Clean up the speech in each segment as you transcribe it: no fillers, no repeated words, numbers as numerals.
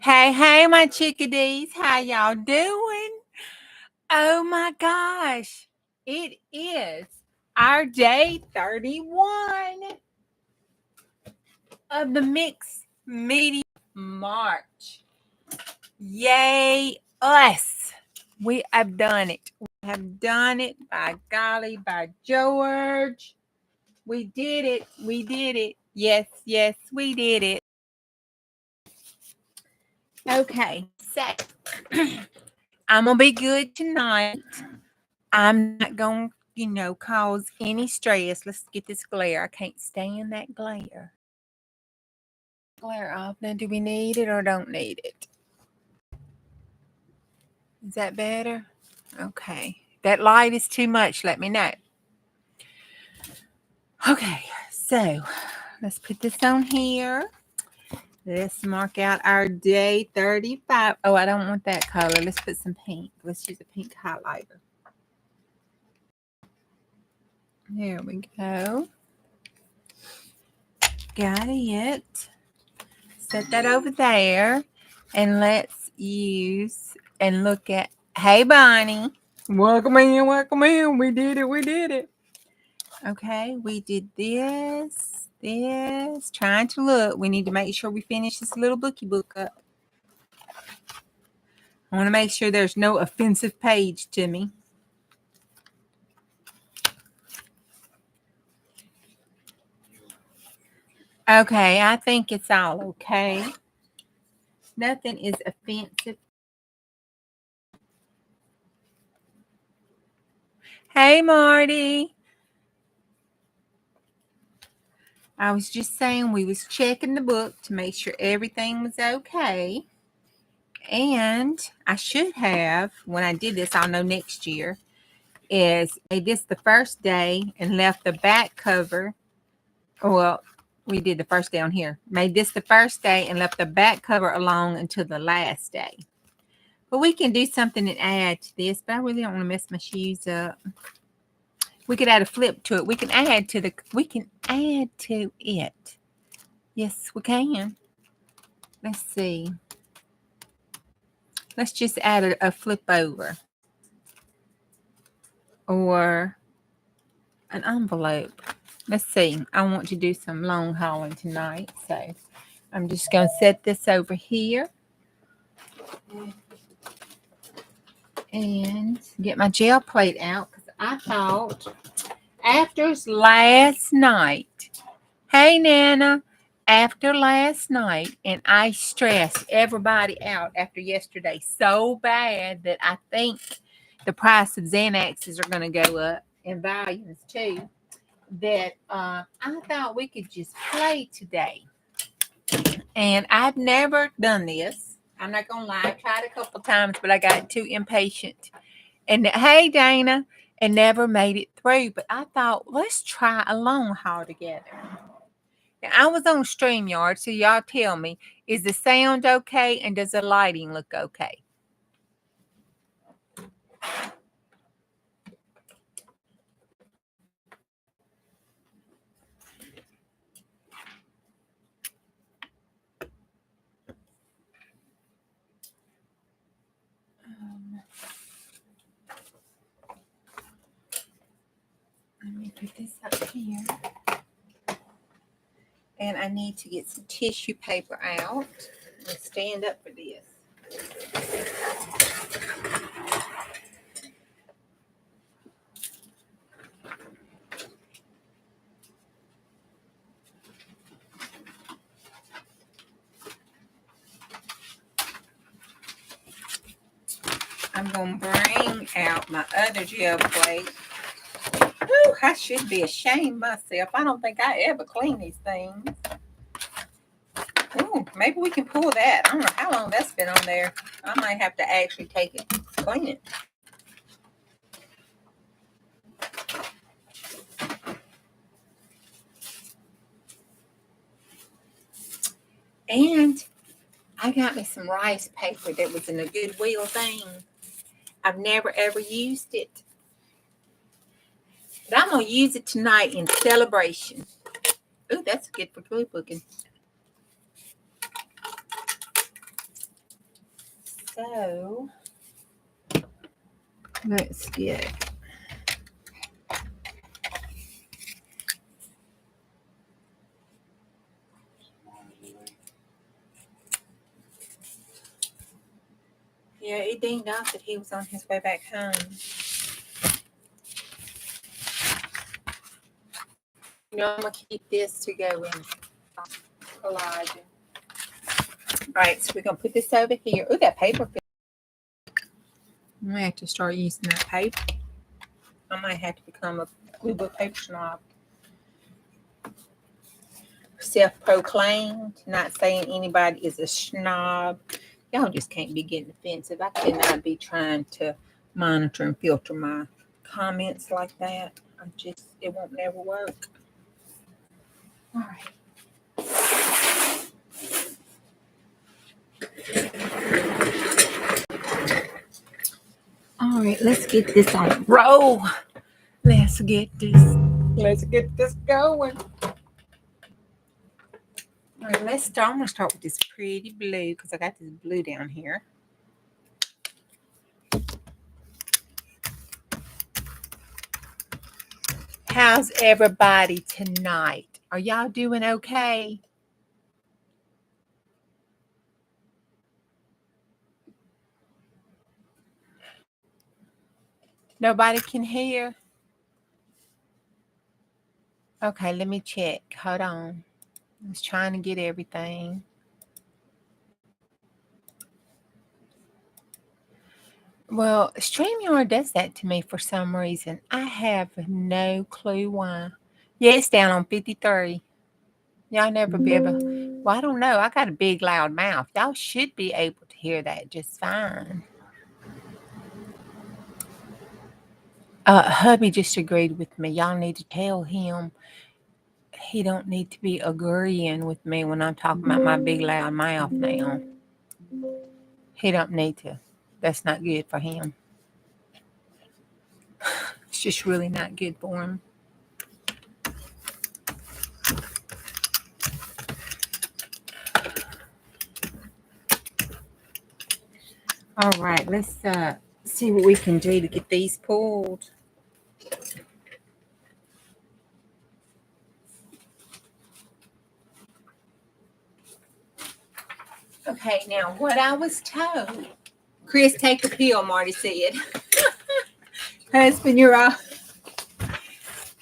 Hey, hey, my chickadees. How y'all doing? Oh my gosh. It is our day 31 of the Mixed Media March. Yay, us. We have done it. We have done it. By golly, by George. We did it. We did it. Yes, yes, we did it. Okay, so I'm going to be good tonight. I'm not going to, cause any stress. Let's get this glare. I can't stand that glare. Glare off. Now, do we need it or don't need it? Is that better? Okay. That light is too much. Let me know. Okay. So, let's put this on here. Let's mark out our day 35. Oh, I don't want that color. Let's put some pink. Let's use a pink highlighter. There we go. Got it. Set that over there. And let's use and look at, hey, Bonnie. Welcome in, welcome in. We did it, we did it. Okay, we did this. Trying to look. We need to make sure we finish this little bookie book up. I want to make sure there's no offensive page to me. Okay, I think it's all okay. Nothing is offensive. Hey, Marty. I was just saying we was checking the book to make sure everything was okay. And I should have, when I did this, I'll know next year, is made this the first day and left the back cover. Well, we did the first day on here. Made this the first day and left the back cover along until the last day. But we can do something and add to this, but I really don't want to mess my shoes up. We could add a flip to it. We can add to it. Yes, we can. Let's see. Let's just add a flip over or an envelope. Let's see. I want to do some long hauling tonight, so I'm just going to set this over here and get my gel plate out because I thought after last night, hey, Nana, after last night, and I stressed everybody out after yesterday so bad that I think the price of Xanaxes are going to go up and volumes too, that I thought we could just play today. And I've never done this. I'm not going to lie. I tried a couple times, but I got too impatient. And hey, Dana, and never made it through. But I thought, let's try a long haul together. Now, I was on StreamYard, so y'all tell me, is the sound okay and does the lighting look okay? Let me put this up here. And I need to get some tissue paper out and stand up for this. I'm going to bring out my other gel plate. Whew, I should be ashamed myself. I don't think I ever clean these things. Ooh, maybe we can pull that. I don't know how long that's been on there. I might have to actually take it, clean it. And I got me some rice paper that was in a Goodwill thing. I've never ever used it. But I'm going to use it tonight in celebration. Ooh, that's good for glue booking. So let's get it dinged off that he was on his way back home. I'm gonna keep this to go in collagen. All right, so we're gonna put this over here. Oh, that paper. I might have to start using that paper. I might have to become a glue book paper snob. Self-proclaimed, not saying anybody is a snob. Y'all just can't be getting offensive. I cannot be trying to monitor and filter my comments like that. It won't never work. All right. All right, let's get this on roll. Let's get this going. All right, I'm gonna start with this pretty blue because I got this blue down here. How's everybody tonight? Are y'all doing okay? Nobody can hear? Okay, let me check. Hold on. I was trying to get everything. Well, StreamYard does that to me for some reason. I have no clue why. Yeah, it's down on 53. Y'all never be able. Well, I don't know. I got a big, loud mouth. Y'all should be able to hear that just fine. Hubby just agreed with me. Y'all need to tell him he don't need to be agreeing with me when I'm talking about my big, loud mouth now. He don't need to. That's not good for him. It's just really not good for him. All right, let's see what we can do to get these pulled. Okay, now what I was told, Chris, take a pill, Marty said. Husband, you're off.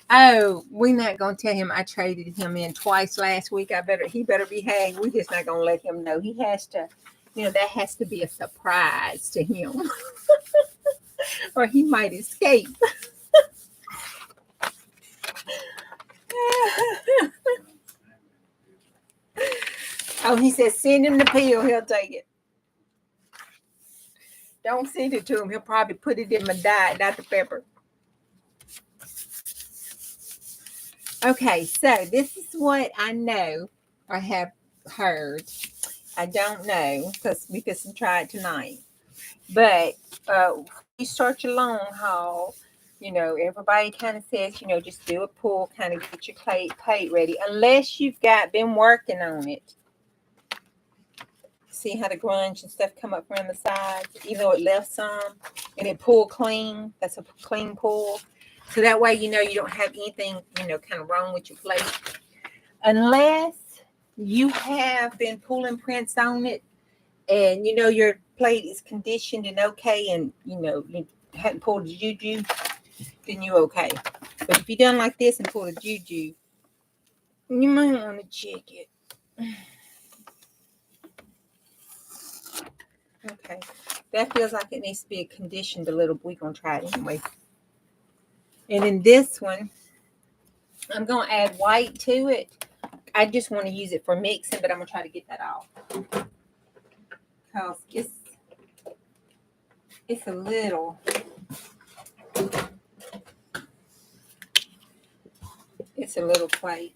Oh, we're not gonna tell him I traded him in twice last week. He better behave. We're just not gonna let him know. He has to, that has to be a surprise to him. Or he might escape. Oh, he says send him the pill, he'll take it. Don't send it to him. He'll probably put it in my diet, Dr. Pepper. Okay, so this is what I know or have heard. I don't know because we can try it tonight. But you start your long haul, everybody kind of says, just do a pull, kind of get your plate ready, unless you've been working on it. See how the grunge and stuff come up around the sides, even though it left some, and it pulled clean. That's a clean pull. So that way, you don't have anything, kind of wrong with your plate. Unless you have been pulling prints on it and, your plate is conditioned and okay and, you hadn't pulled a Juju, then you're okay. But if you're done like this and pulled a Juju, you might want to check it. Okay. That feels like it needs to be conditioned a little, but we're going to try it anyway. And in this one, I'm going to add white to it. I just want to use it for mixing, but I'm going to try to get that off. Because it's a little plate.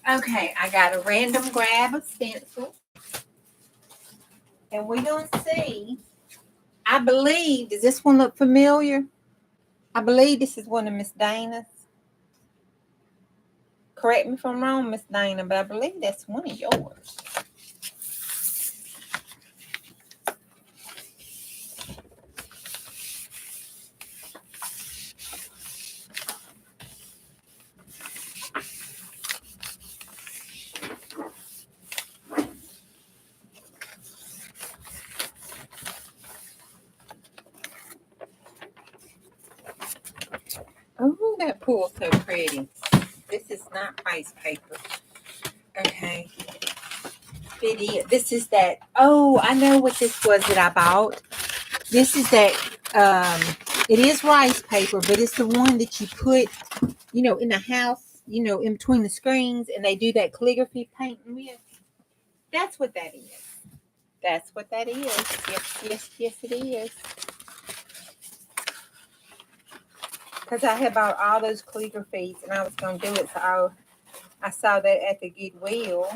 Okay, I got a random grab of stencil. And we're going to see, I believe, does this one look familiar? I believe this is one of Miss Dana's. Correct me if I'm wrong, Miss Dana, but I believe that's one of yours. Oh, that pool's so pretty. This is not rice paper. Okay. It is. This is that. Oh, I know what this was that I bought. This is that. It is rice paper, but it's the one that you put, in the house, in between the screens, and they do that calligraphy painting with. That's what that is. That's what that is. Yes, it is. Because I had bought all those calligraphies, and I was going to do it, so I saw that at the Goodwill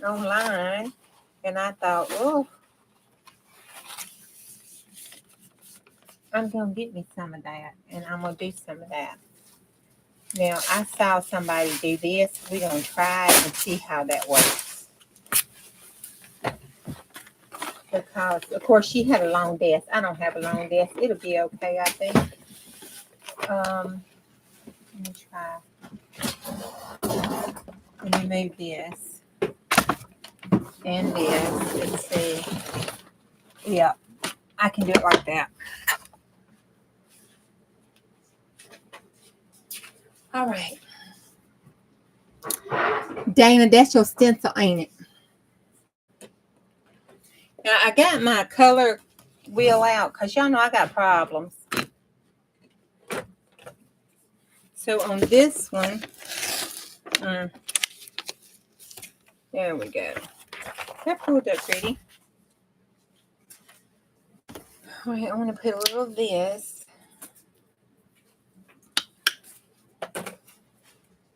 online, and I thought, oh, I'm going to get me some of that, and I'm going to do some of that. Now, I saw somebody do this. We're going to try it and see how that works. Because, of course, she had a long desk. I don't have a long desk. It'll be okay, I think. Let me try. Let me move this. And this. Let's see. Yeah, I can do it like that. All right. Dana, that's your stencil, ain't it? Now, I got my color wheel out because y'all know I got problems. So on this one, there we go. That pulled up pretty. All right, I want to put a little of this.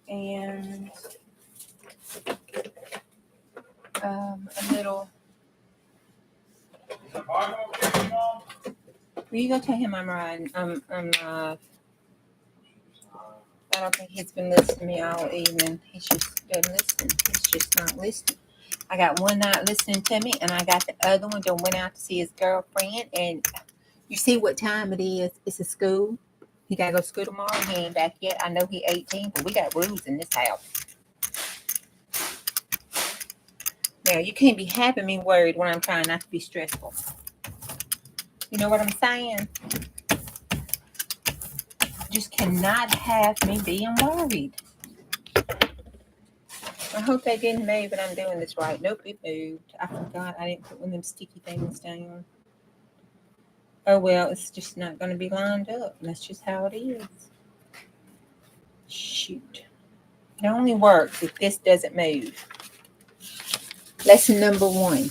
And a little. Will you go tell him I'm riding? I don't think he's been listening to me all evening. He's just been listening. He's just not listening. I got one not listening to me, and I got the other one that went out to see his girlfriend. And you see what time it is. It's a school. He got to go to school tomorrow. He ain't back yet. I know he's 18, but we got rules in this house. Now, you can't be having me worried when I'm trying not to be stressful. You know what I'm saying? Just cannot have me being worried. I hope they didn't move and I'm doing this right. Nope, it moved. I forgot I didn't put one of them sticky things down. Oh, well, it's just not going to be lined up. That's just how it is. Shoot. It only works if this doesn't move. Lesson number 1.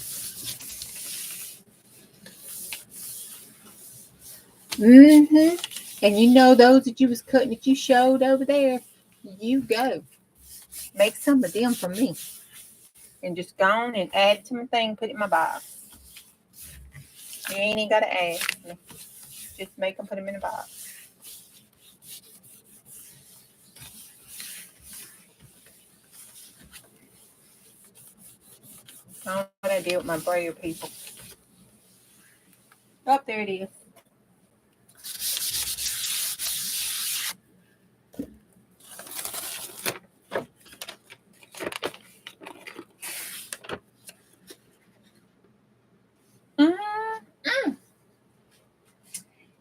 And you know those that you was cutting that you showed over there, you go. Make some of them for me. And just go on and add it to my thing, put it in my box. You ain't even got to ask me. Just make them, put them in a box. I don't know what I did with my brayer, people. Oh, there it is.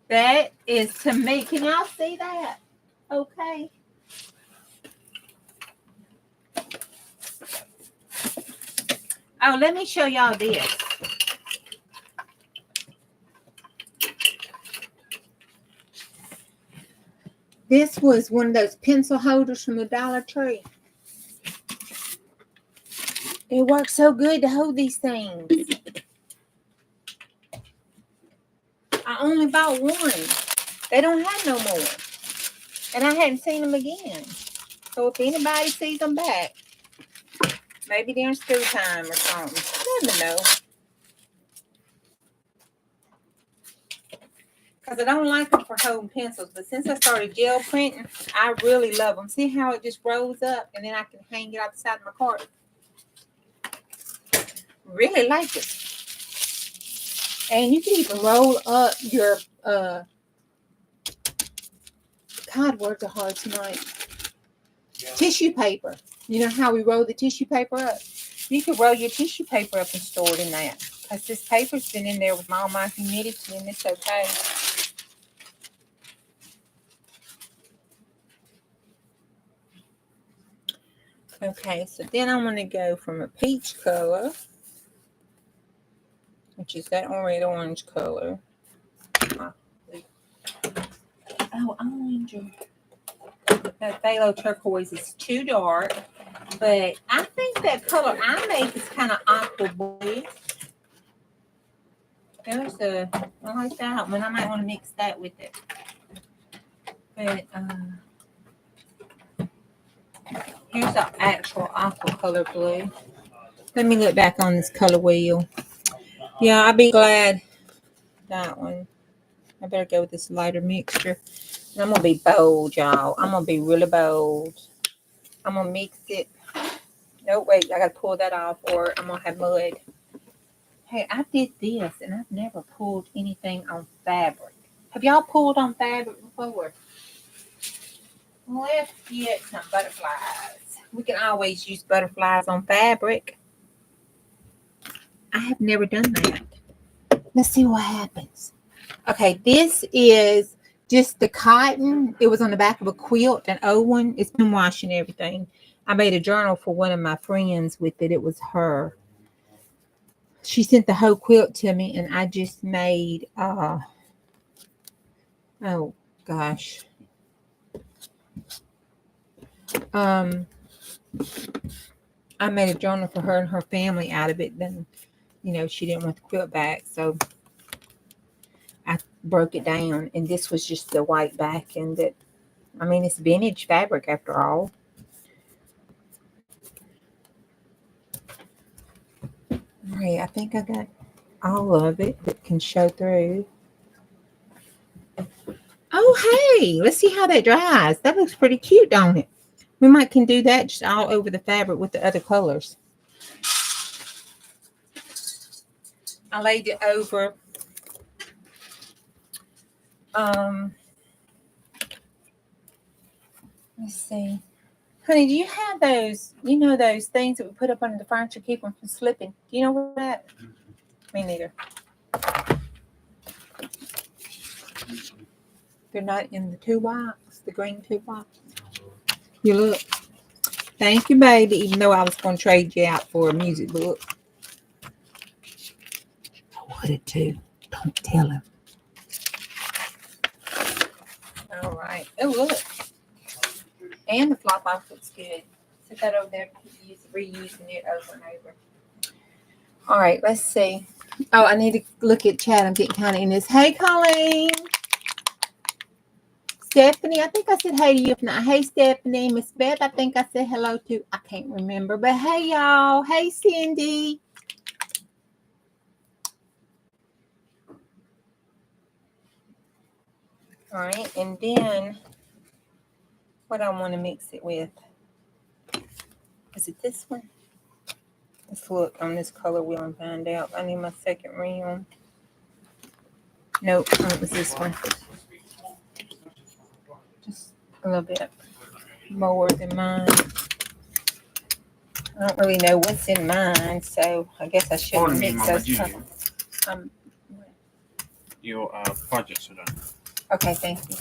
That is to me. Can y'all see that? Okay. Oh, let me show y'all this. This was one of those pencil holders from the Dollar Tree. It works so good to hold these things. I only bought one. They don't have no more. And I hadn't seen them again. So if anybody sees them back, Maybe during school time or something. I never know. Because I don't like them for holding pencils. But since I started gel printing, I really love them. See how it just rolls up and then I can hang it outside my cart. Really like it. And you can even roll up your God, words are hard tonight. Yeah. Tissue paper. You know how we roll the tissue paper up? You can roll your tissue paper up and store it in that. Because this paper's been in there with all my humidity and it's okay. Okay, so then I'm going to go from a peach color, which is that orange color. Oh, orange. That phthalo turquoise is too dark, but I think that color I make is kind of aqua blue. I like that one. I might want to mix that with it. But here's the actual aqua color blue. Let me look back on this color wheel. Yeah, I'll be glad. That one. I better go with this lighter mixture. And I'm going to be bold, y'all. I'm going to be really bold. I'm going to mix it. No, wait. I got to pull that off or I'm going to have mud. Hey, I did this and I've never pulled anything on fabric. Have y'all pulled on fabric before? Let's get some butterflies. We can always use butterflies on fabric. I have never done that. Let's see what happens. Okay, this is just the cotton. It was on the back of a quilt, an old one. It's been washing everything. I made a journal for one of my friends with it. It was her. She sent the whole quilt to me, and I just made, oh gosh. I made a journal for her and her family out of it. Then, you know, she didn't want the quilt back, so I broke it down. And this was just the white back, and that, I mean, it's vintage fabric after all. All right, I think I got all of it that can show through. Oh, hey, let's see how that dries. That looks pretty cute, don't it? We might can do that just all over the fabric with the other colors. I laid it over. Let's see. Honey, do you have those, you know, those things that we put up under the furniture, keep them from slipping? Do you know what that? Me neither. They're not in the toolbox, the green toolbox. You look. Thank you, baby, even though I was going to trade you out for a music book. I would have too. Don't tell him. All right. Oh, look. And the flop off looks good. Set that over there. Reusing it over and over. All right, let's see. Oh, I need to look at chat. I'm getting kind of in this. Hey, Colleen. Stephanie, I think I said hey to you. If not, hey, Stephanie. Miss Beth, I think I said hello to. I can't remember. But hey, y'all. Hey, Cindy. All right, and then what I want to mix it with. Is it this one? Let's look on this color wheel and find out. I need my second rim. Nope, it was this one. Just a little bit more than mine. I don't really know what's in mine, so I guess I shouldn't mix those. Your projects are done. Okay, thank you.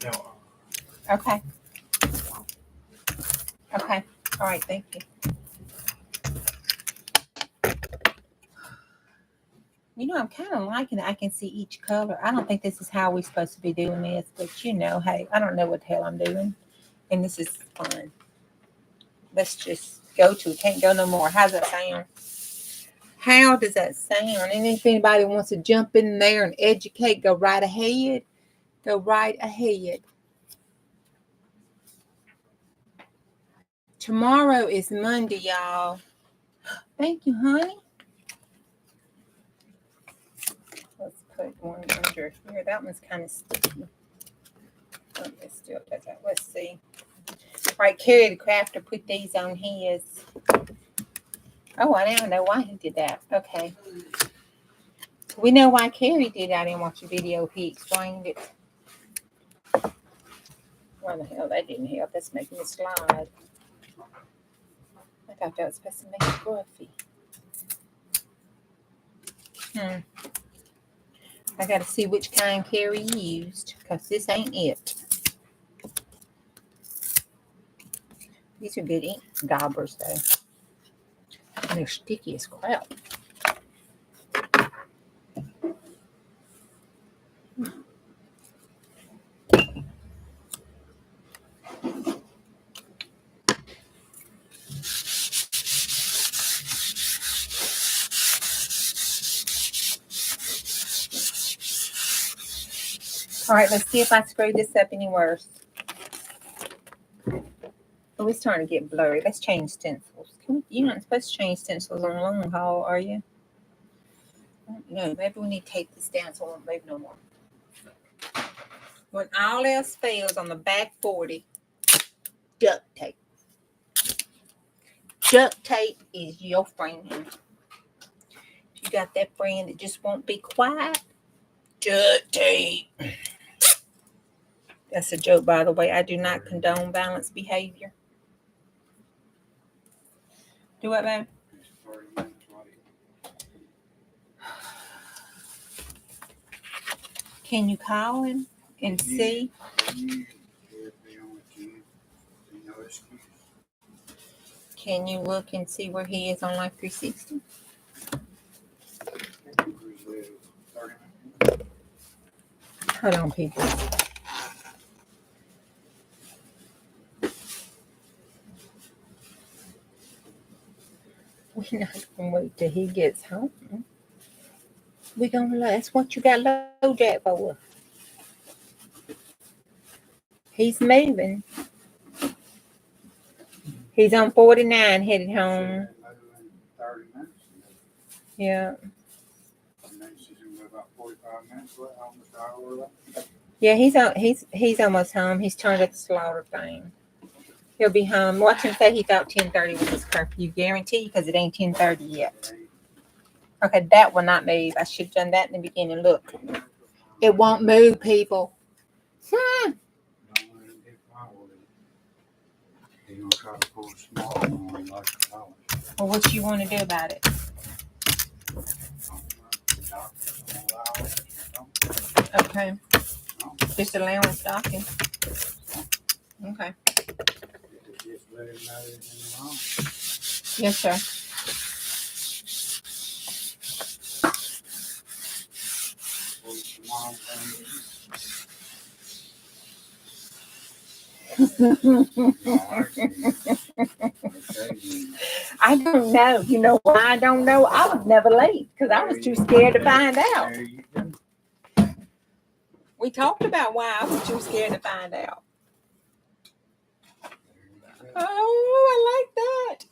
No. Okay. Okay. All right, thank you. You know, I'm kind of liking it. I can see each color. I don't think this is how we're supposed to be doing this, but you know, hey, I don't know what the hell I'm doing. And this is fun. Let's just go to it. Can't go no more. How's that sound? How does that sound? And if anybody wants to jump in there and educate, go right ahead. Go right ahead. Tomorrow is Monday, y'all. Thank you, honey. Let's put one under here. That one's kind of sticky. Oh, it still does that. Let's see. All right, Carrie the Crafter put these on his. Oh, I don't know why he did that. Okay. We know why Carrie did it. I didn't watch the video. He explained it. Why the hell that didn't help? That's making it slide. I thought that was supposed to make it fluffy. I got to see which kind Carrie used because this ain't it. These are good ink daubers, though. And they're sticky as crap. All right, let's see if I screwed this up any worse. Oh, it's starting to get blurry. Let's change stencils. You're not supposed to change stencils on a long haul, are you? No, maybe we need to take this down so I won't move no more. When all else fails on the back 40, duct tape. Duct tape is your friend. If you got that friend that just won't be quiet, duct tape. That's a joke, by the way. I do not condone violence behavior. Do what, man? Can you call him and see? Can you look and see where he is on Life 360? Hold on, people. We're not going to wait till he gets home. We're going to that's what you got low jack for. He's moving. He's on 49 headed home. Yeah. Yeah, he's almost home. He's turned at the slaughter thing. He'll be home. Watch him say he thought 10:30 was his curfew. Guarantee, because it ain't 10:30 yet. Okay, that will not move. I should have done that in the beginning. Look, it won't move, people. Well, what you want to do about it? Okay. Just allowing stocking. Okay. Yes, sir. I don't know. You know why I don't know? I was never late because I was too scared to find out. We talked about why I was too scared to find out. Oh, I like that.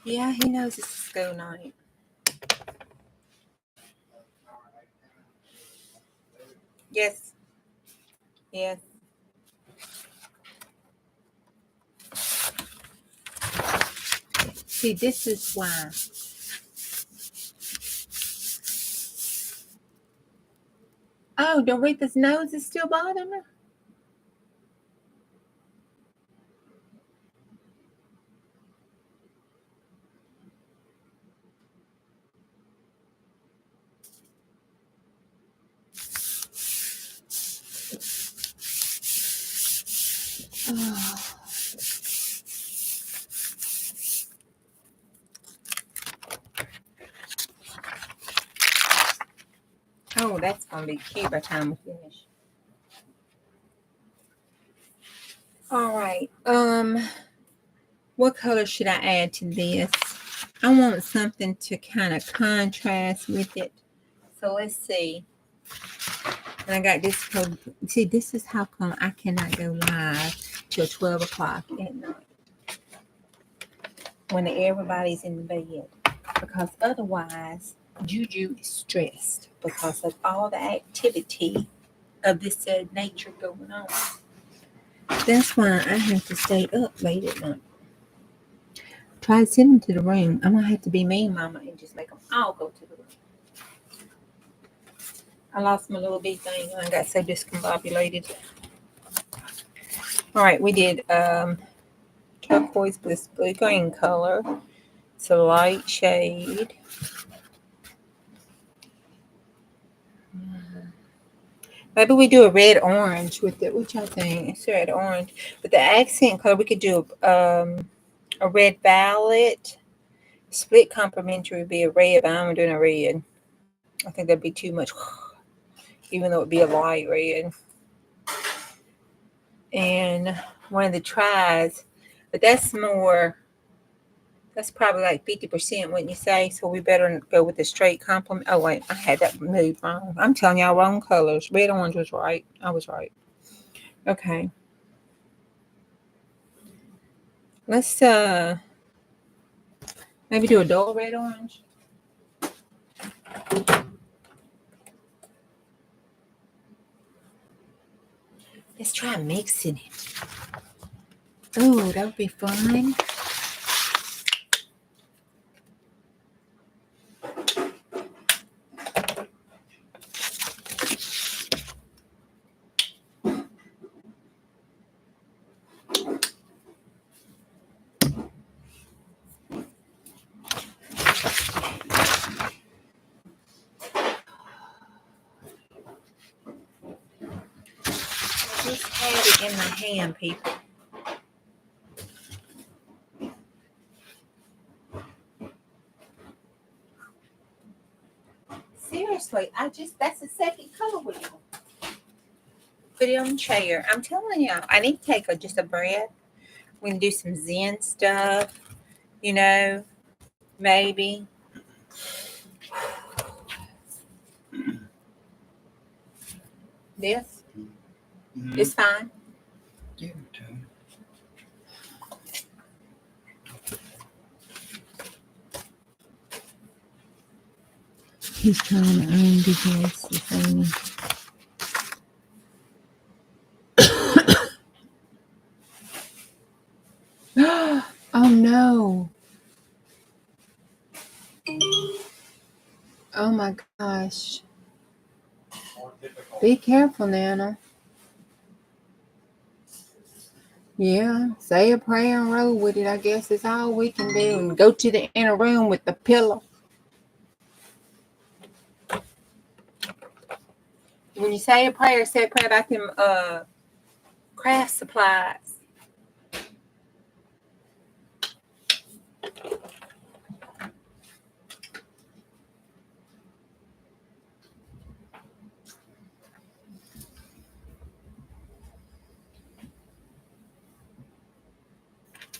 Yeah, he knows it's school night. Yes. Yes. See, this is why. Oh, Doretha's nose is still bothering her? Oh, that's going to be cute by the time we finish. All right. What color should I add to this? I want something to kind of contrast with it. So let's see. And I got this code. See, this is how come I cannot go live till 12 o'clock at night when everybody's in the bed. Because otherwise, Juju is stressed because of all the activity of this nature going on. That's why I have to stay up late at night. Try to send them to the room. I'm going to have to be mean, Mama, and just make them all go to the room. I lost my little bee thing and I got so discombobulated. All right, we did turquoise bliss blue green color. It's a light shade. Maybe we do a red orange with it. What y'all think? It's red orange. But the accent color, we could do a red violet. Split complementary would be a red, but I'm doing a red. I think that'd be too much, even though it'd be a light red. And one of the tries, but that's probably like 50%, wouldn't you say? So we better go with the straight complement. Oh, wait, I had that moved wrong. I'm telling y'all wrong colors. Red orange was right. I was right. Okay. Let's maybe do a dull red orange. Let's try mixing it. Oh, that would be fun. Just had it in my hand, people. Seriously, that's the second color wheel. Put it on the chair. I'm telling y'all, I need to take just a breath. We can do some Zen stuff, maybe. This is fine. Give it to him. He's trying to undo this. Oh no. Oh my gosh. Be careful, Nana. Yeah, say a prayer and roll with it. I guess is all we can do. And go to the inner room with the pillow. When you say a prayer about them craft supplies.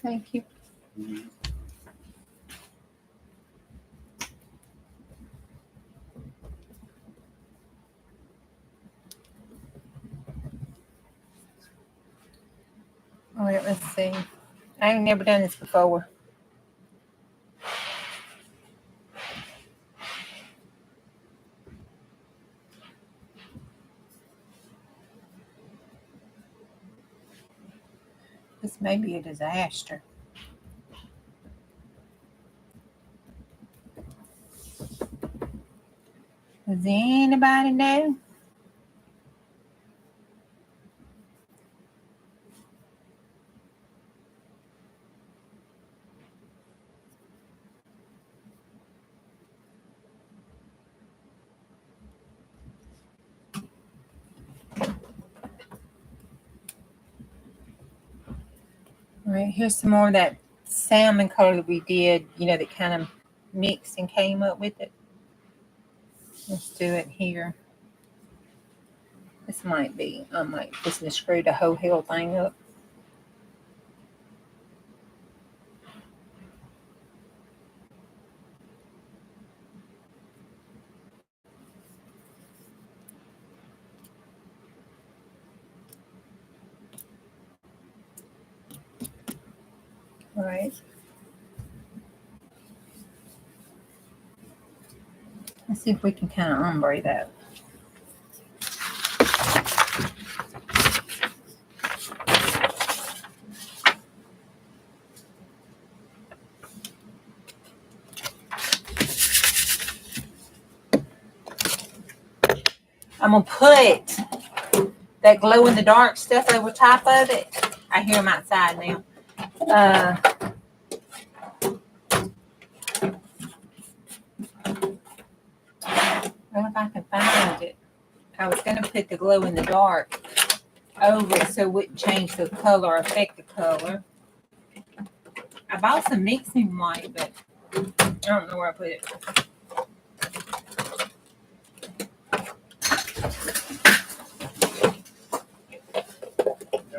Thank you. All right, let's see. I ain't never done this before. This may be a disaster. Does anybody know? All right, here's some more of that salmon color that we did, that kind of mixed and came up with it. Let's do it here. This might be, I might just screw the whole hell thing up. Right. Let's see if we can kind of ombre that. I'm gonna put that glow in the dark stuff over top of it. I hear them outside now. Well, if I can find it. I was gonna put the glow in the dark over it so it wouldn't change the color or affect the color. I bought some mixing white, but I don't know where I put it.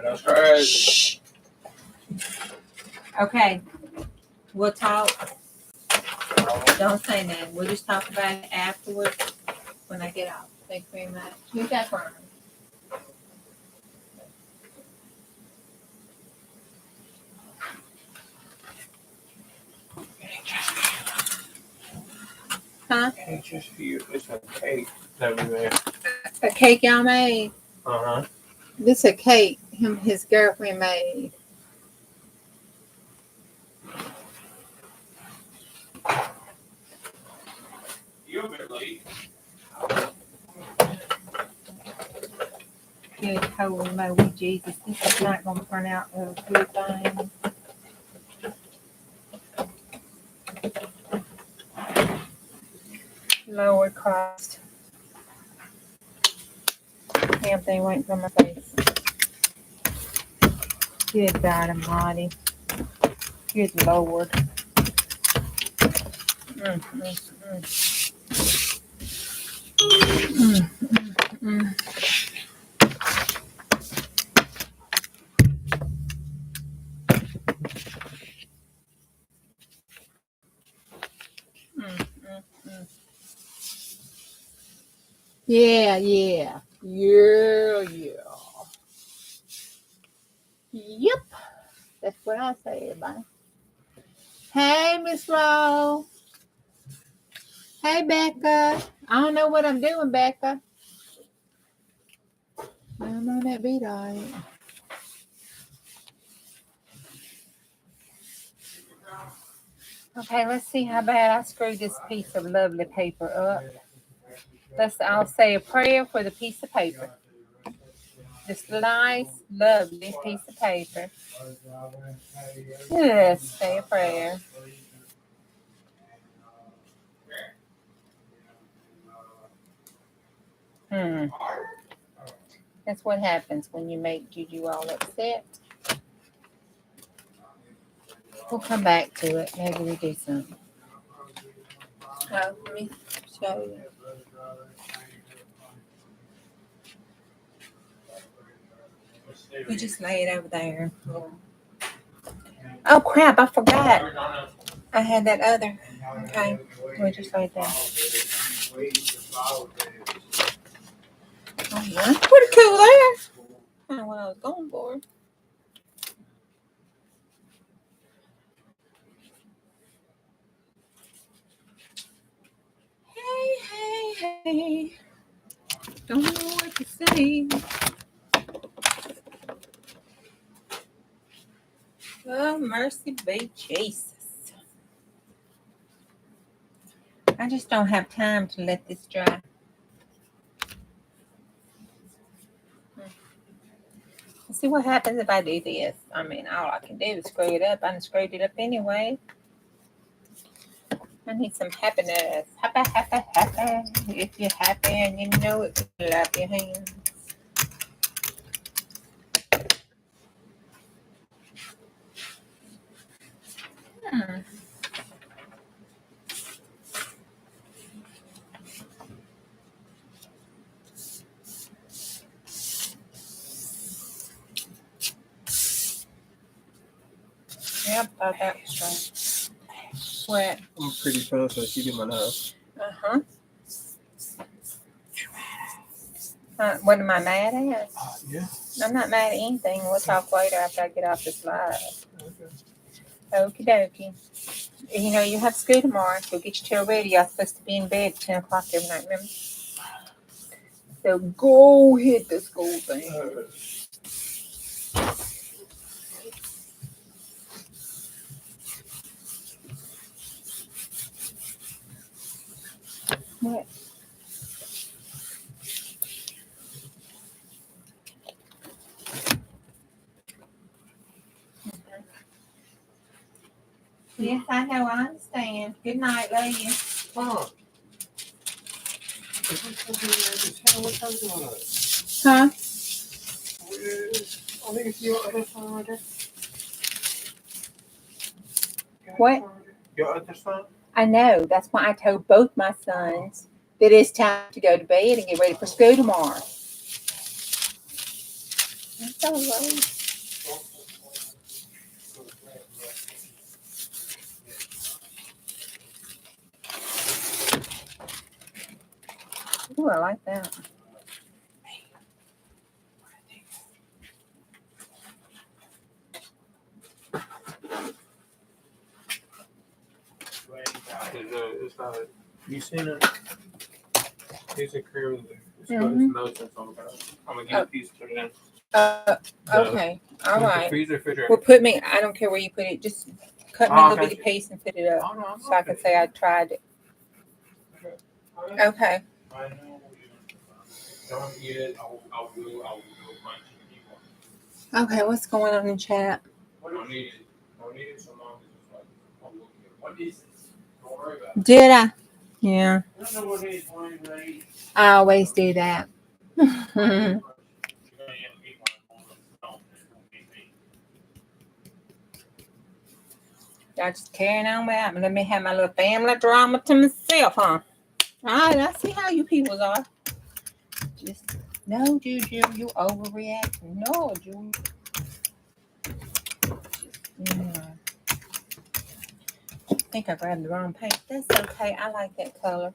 That's right. Shh. Okay. We'll talk. Don't say nothing. We'll just talk about it afterwards when I get off. Thank you very much. You got fun. Huh? Can't just feel it's a cake everywhere. A cake y'all made. Uh-huh. This a cake his girlfriend made. You're a bit late. Good holy moly, Jesus. This is not going to turn out a good thing. Lord Christ. Damn thing went from my face. Good God Almighty. Good Lord. Mm, mm, mm. Mm, mm, mm, mm, mm. Yeah. Yep. That's what I say, everybody. Hey, Miss Lowe. Hey, Becca. I don't know what I'm doing, Becca. I don't know that beat all right. Okay, let's see how bad I screwed this piece of lovely paper up. I'll say a prayer for the piece of paper. This nice, lovely piece of paper. Let's say a prayer. That's what happens when you make Juju all upset. We'll come back to it. Maybe we do something. Oh, let me show you. We just lay it over there. Oh crap! I forgot. I had that other. Okay, we just lay it there. Oh, yeah. Pretty cool there. Kind of what I was going for. Hey. Don't know what to say. Oh, mercy be Jesus. I just don't have time to let this dry. Let's see what happens if I do this. I mean, all I can do is screw it up. I done screwed it up anyway. I need some happiness. Happy. If you're happy and you know it, clap your hands. Yep, thought that was right. What? I'm pretty fast like you do my nose. Uh-huh. What am I mad at? Yeah. I'm not mad at anything. We'll talk later after I get off this live. Okay. Okie dokie. You know, you have school tomorrow, so get your tail ready. Y'all supposed to be in bed at 10 o'clock every night, remember? So go hit the school thing. What? Yes, I know. I understand. Good night, love you. Mom. Huh? I think it's your other son right there. What? Your other son? I know. That's why I told both my sons that it's time to go to bed and get ready for school tomorrow. That's all right. Ooh, I like that. It's not. You seen it? It's a cream. It's Mhm. no sense on it. I'm gonna get a piece to them. Okay. All right. Freezer, refrigerator. Well, put me. I don't care where you put it. Just cut me a little bitty piece and put it up, Oh, no, I'm so I can say I tried it. Okay. I know. Don't eat it. I will punch people. Okay. What's going on in chat? I don't need it. I don't need it so long. It's like, I'll look at it. What is this? Don't worry about it. Did I? Yeah. I don't know what it is. Why you gonna eat? I always do that. Y'all just carrying on without me. Let me have my little family drama to myself, huh? All right, I see how you peoples are. Just no, Juju, you overreacting. No, Juju. Yeah. I think I grabbed the wrong paint. That's okay. I like that color.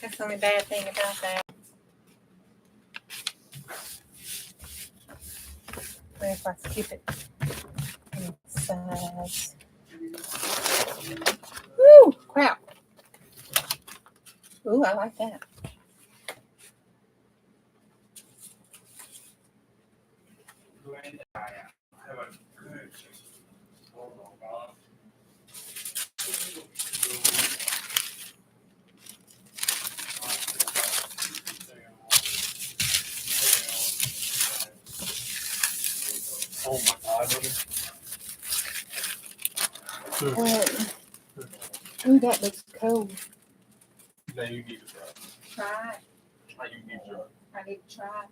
That's the only bad thing about that. What if I skip it? Size. Woo! Crap. Ooh, I like that. Oh my God. Ooh, that looks cool. Now you need to try. Try it. Now you need to try. I need to try it.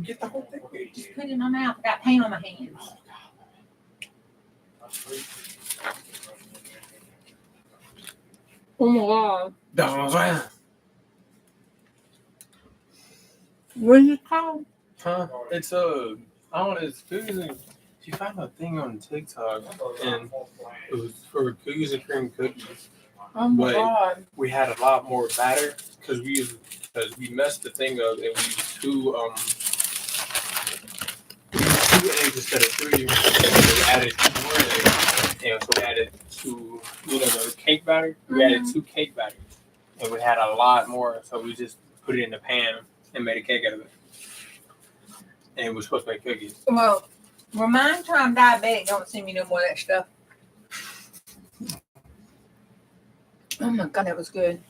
Get the whole thing. Just put it in my mouth. I got paint on my hands. Oh my God. What is it called? Huh? It's I don't know. It's cookies and she found a thing on TikTok and it was for cookies and cream cookies. Oh my But God. we had a lot more batter because we messed the thing up and we used two eggs instead of three. And we added two more eggs. And so we added two, the cake batter. We added two cake batters. And we had a lot more, so we just put it in the pan and made a cake out of it. And we're supposed to make cookies. Well, remind her I'm diabetic. Don't send me no more of that stuff. Oh my God, that was good.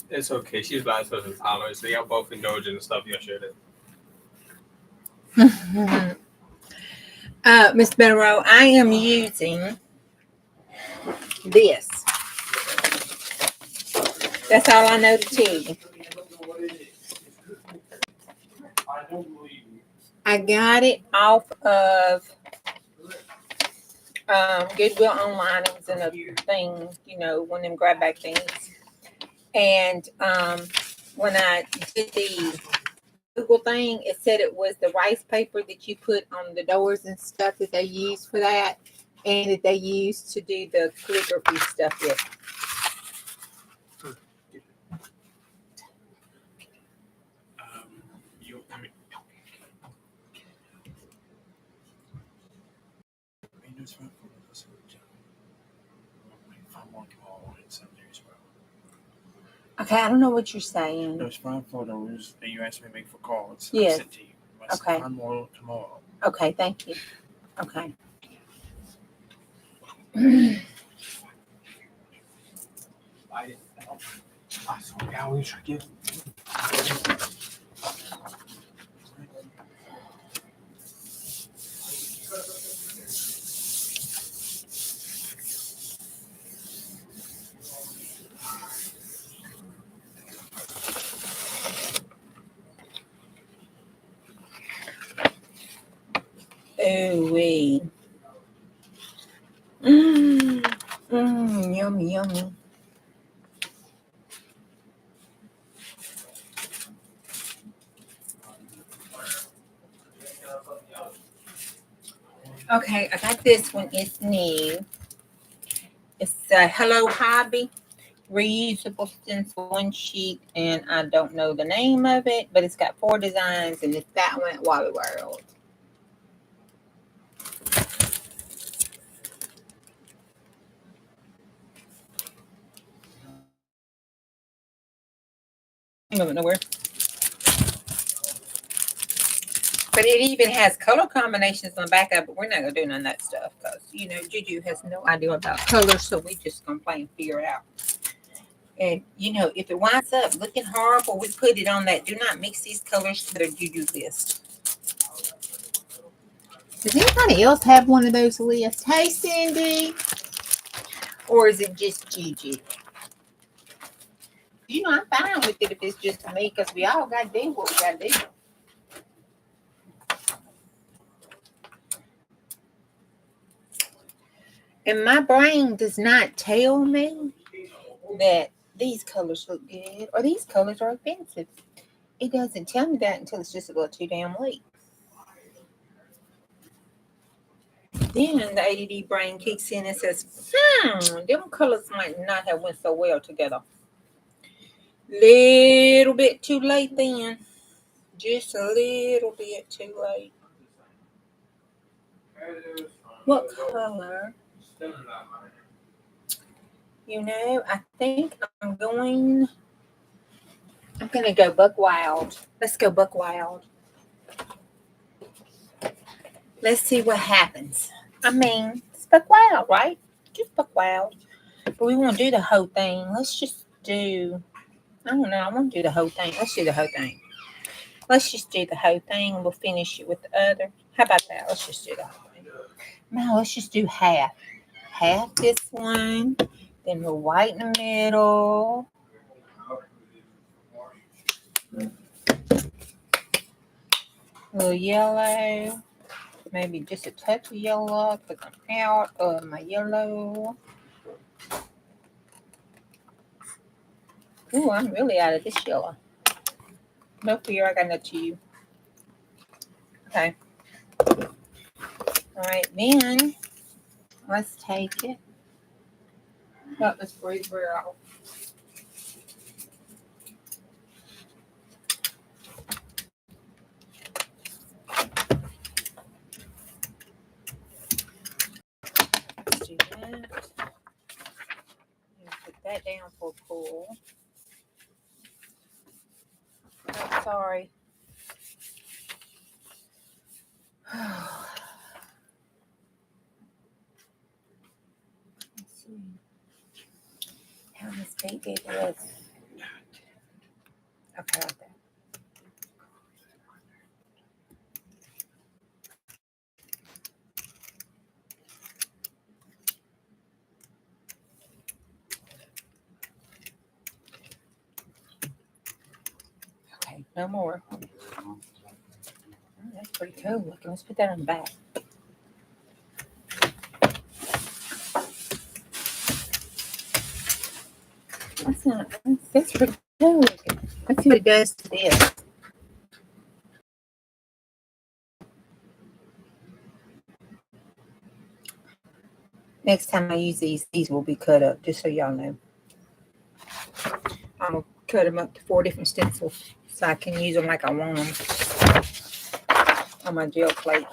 It's okay. She's lactose intolerant, so y'all both indulge in the stuff y'all should. Miss Benrow, I am using this. That's all I know to tell you. I got it off of Goodwill Online. It was in a thing, one of them grab bag things. And when I did the Google thing, it said it was the rice paper that you put on the doors and stuff that they use for that, and that they use to do the calligraphy stuff with. Okay, I don't know what you're saying. Those 5 photos that you asked me to make for cards, I Yes. sent to you. I Okay. sent 5 more tomorrow. Okay, thank you. Okay. Ooh wee. Yummy, yummy. Okay, I got this one. It's new. It's a Hello Hobby reusable stencil one sheet, and I don't know the name of it, but it's got 4 designs, and it's that one at Wally World. Ain't moving nowhere. But it even has color combinations on the back of it. But we're not gonna do none of that stuff because Juju has no idea about colors, so we just gonna play and figure it out. And if it winds up looking horrible, we put it on that do not mix these colors to the Juju list. Does anybody else have one of those lists? Hey, Cindy. Or is it just Juju? I'm fine with it if it's just me because we all got to do what we got to do. And my brain does not tell me that these colors look good or these colors are expensive. It doesn't tell me that until it's just a little too damn late. Then the ADD brain kicks in and says, them colors might not have went so well together. Little bit too late then. Just a little bit too late. What color? I think I'm going to go buck wild. Let's go buck wild. Let's see what happens. It's buck wild, right? Just buck wild. But we won't do the whole thing. Let's just do, I don't know. I want to do the whole thing. Let's do the whole thing. Let's just do the whole thing and we'll finish it with the other. How about that? Let's just do the whole thing. No, let's just do half. Half this one. Then we'll white in the middle. A little yellow. Maybe just a touch of yellow because I'm out of my yellow. Ooh, I'm really out of this yellow. No fear, I got enough to you. Okay. All right, then let's take it. Got this breathe out. Let's do that. And put that down for a pull. Oh, sorry. Let's see. How this baby was. Okay, like that. Okay, no more. Oh, that's pretty cool looking. Let's put that on the back. That's pretty cool looking. Let's see what it does to this. Next time I use these will be cut up, just so y'all know. I'm going to cut them up to 4 different stencils so I can use them like I want them on my gel plate.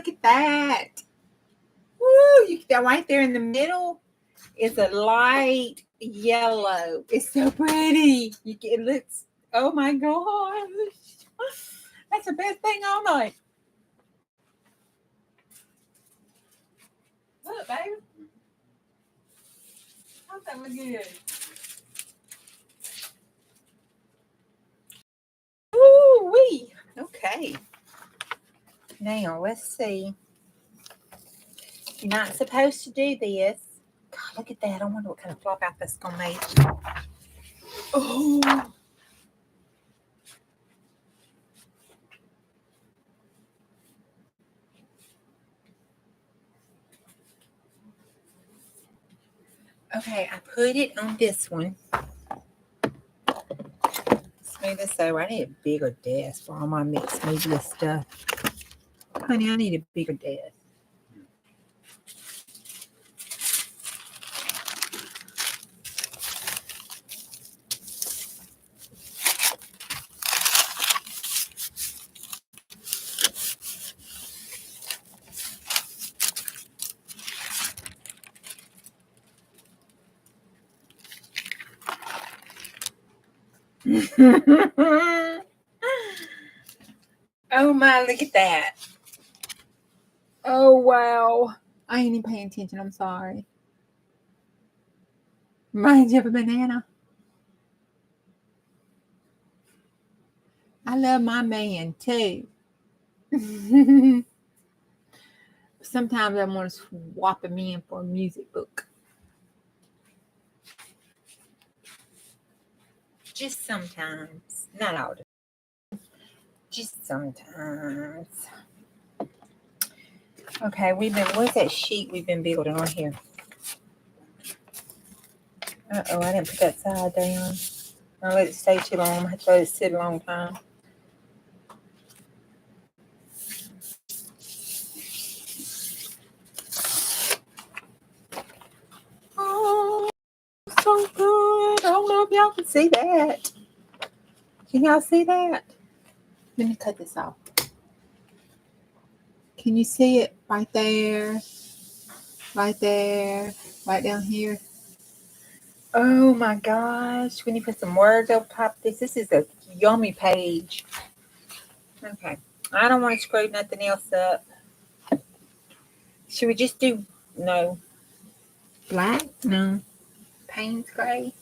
look at that. Woo, you that right there in the middle is a light yellow. It's so pretty. It looks, oh my gosh. That's the best thing all night. Look, baby. How's that look good? Ooh wee. Okay. Now let's see. You're not supposed to do this. God, look at that. I wonder what kind of flop out that's gonna make. Oh. Okay, I put it on this one. Smooth this over. I need a bigger desk for all my mixed media stuff. Honey, I need a bigger desk. Oh my, look at that. Oh wow. I ain't even paying attention. I'm sorry. Reminds you of a banana. I love my man too. Sometimes I want to swap him in for a music book. Just sometimes. Not all the time. Just sometimes. Okay, what's that sheet we've been building on here? Uh-oh, I didn't put that side down. I let it stay too long. I had to let it sit a long time. Oh, so good. I don't know if y'all can see that. Can y'all see that? Let me cut this off. Can you see it right there? Right there. Right down here. Oh my gosh. We need to put some words up top of this. This is a yummy page. Okay. I don't want to screw nothing else up. Should we just do no? Black? No. Payne's gray?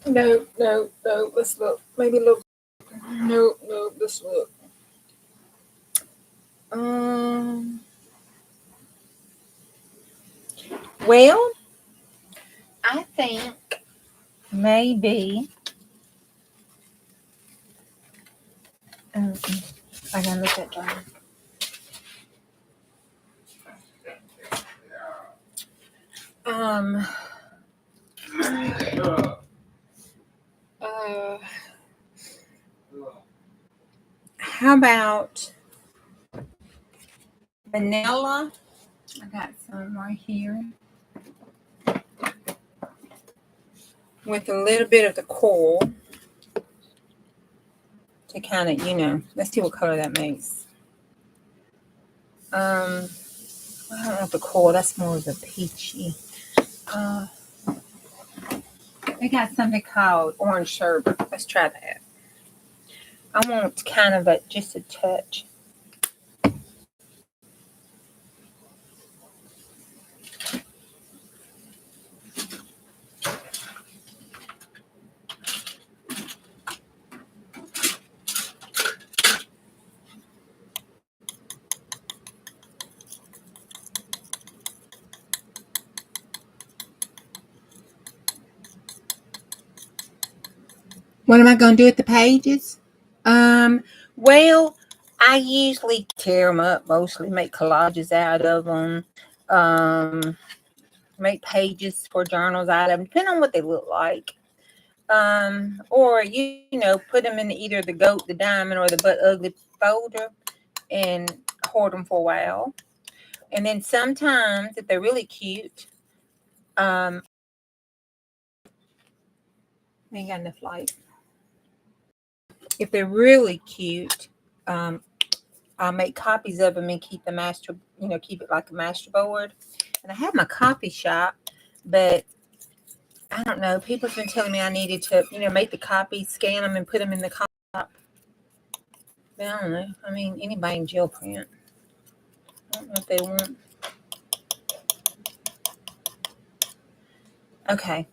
No. Let's look. Maybe look. No. Let's look. Well, I think maybe. I gotta look at drawing. How about vanilla? I got some right here. With a little bit of the coral to kind of, let's see what color that makes. I don't know the coral, that's more of a peachy. We got something called orange sherbet. Let's try that. I want kind of just a touch. What am I going to do with the pages? Well, I usually tear them up, mostly make collages out of them, make pages for journals out of them, depending on what they look like. Or, put them in either the goat, the diamond, or the butt ugly folder and hoard them for a while. And then sometimes, if they're really cute, I ain't got enough light. If they're really cute, I'll make copies of them and keep the master, keep it like a master board. And I have my coffee shop, but I don't know. People have been telling me I needed to, make the copies, scan them, and put them in the cop. But I don't know. I mean, anybody in jail print. I don't know if they want. Okay.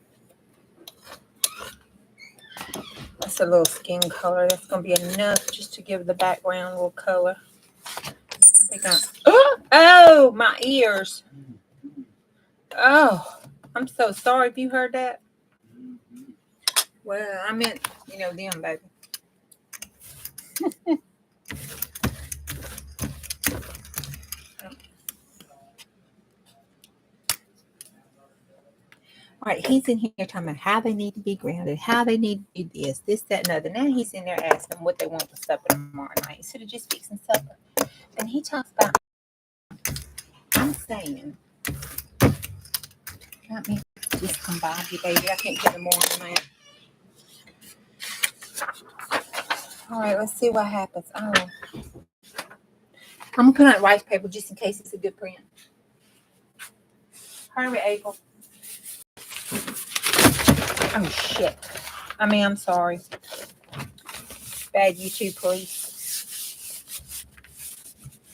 That's a little skin color. That's going to be enough just to give the background a little color. Oh, my ears. Oh, I'm so sorry if you heard that. Well, I meant, them, baby. All right, he's in here talking about how they need to be grounded, how they need to do this, that, and other. Now he's in there asking what they want for supper tomorrow night instead of just fixing supper. And he talks about, I'm saying, let me just combine you, baby. I can't get no more on that. All right, let's see what happens. Oh, I'm going to put on rice paper just in case it's a good print. Hurry, April. Oh, shit. I'm sorry. Bad YouTube, please.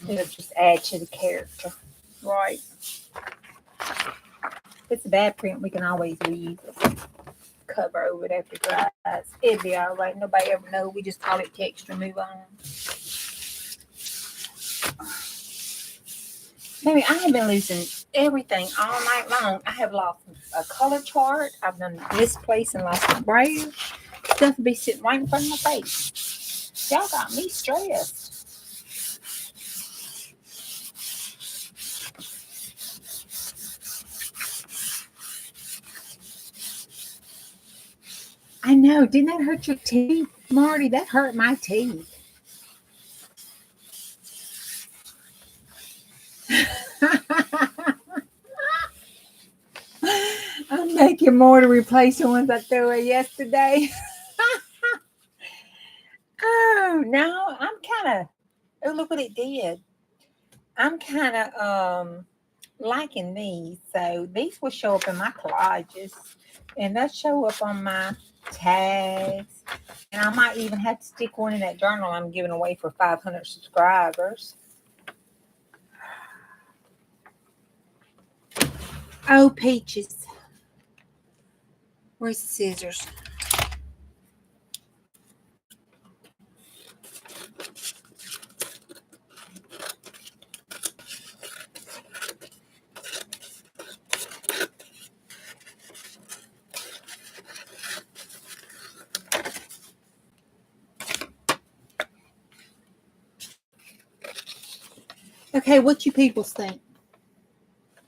It'll just add to the character. Right. If it's a bad print, we can always reuse it. Cover over it after it dries. It'll be all right. Nobody ever know. We just call it texture and move on. Baby, I have been losing everything all night long. I have lost a color chart. I've done misplaced and lost my braille. Stuff will be sitting right in front of my face. Y'all got me stressed. I know. Didn't that hurt your teeth, Marty? That hurt my teeth. I'm making more to replace the ones I threw away yesterday. Oh, no. Oh, look what it did. I'm kind of liking these. So these will show up in my collages. And they'll show up on my tags. And I might even have to stick one in that journal I'm giving away for 500 subscribers. Oh, peaches. Where's the scissors? Okay, what you people think?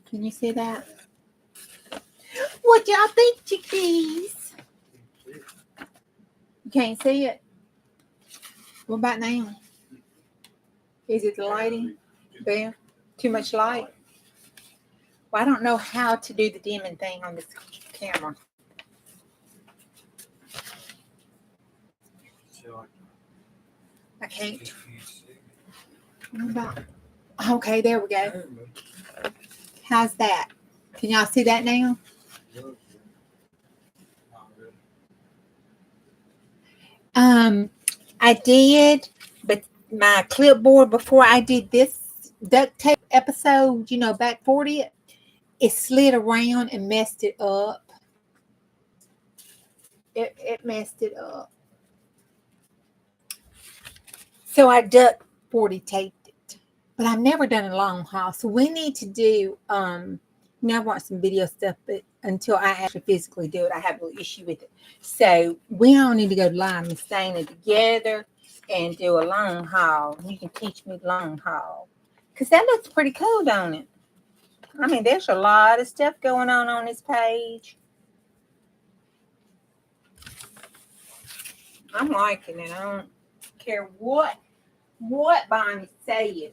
Can you see that? What y'all think, chickies? You can't see it? What about now? Is it the lighting? There? Too much light? Well, I don't know how to do the dimming thing on this camera. I can't. What about? Okay, there we go. How's that? Can y'all see that now? I did, but my clipboard before I did this duct tape episode, back 40, it slid around and messed it up. It messed it up. So I duct 40 taped it, but I've never done a long haul. So we need to do, I want some video stuff, but until I actually physically do it, I have a little issue with it. So we all need to go live and stain it together and do a long haul. You can teach me long haul. Because that looks pretty cool, don't it? There's a lot of stuff going on this page. I'm liking it. I don't care what Bonnie says.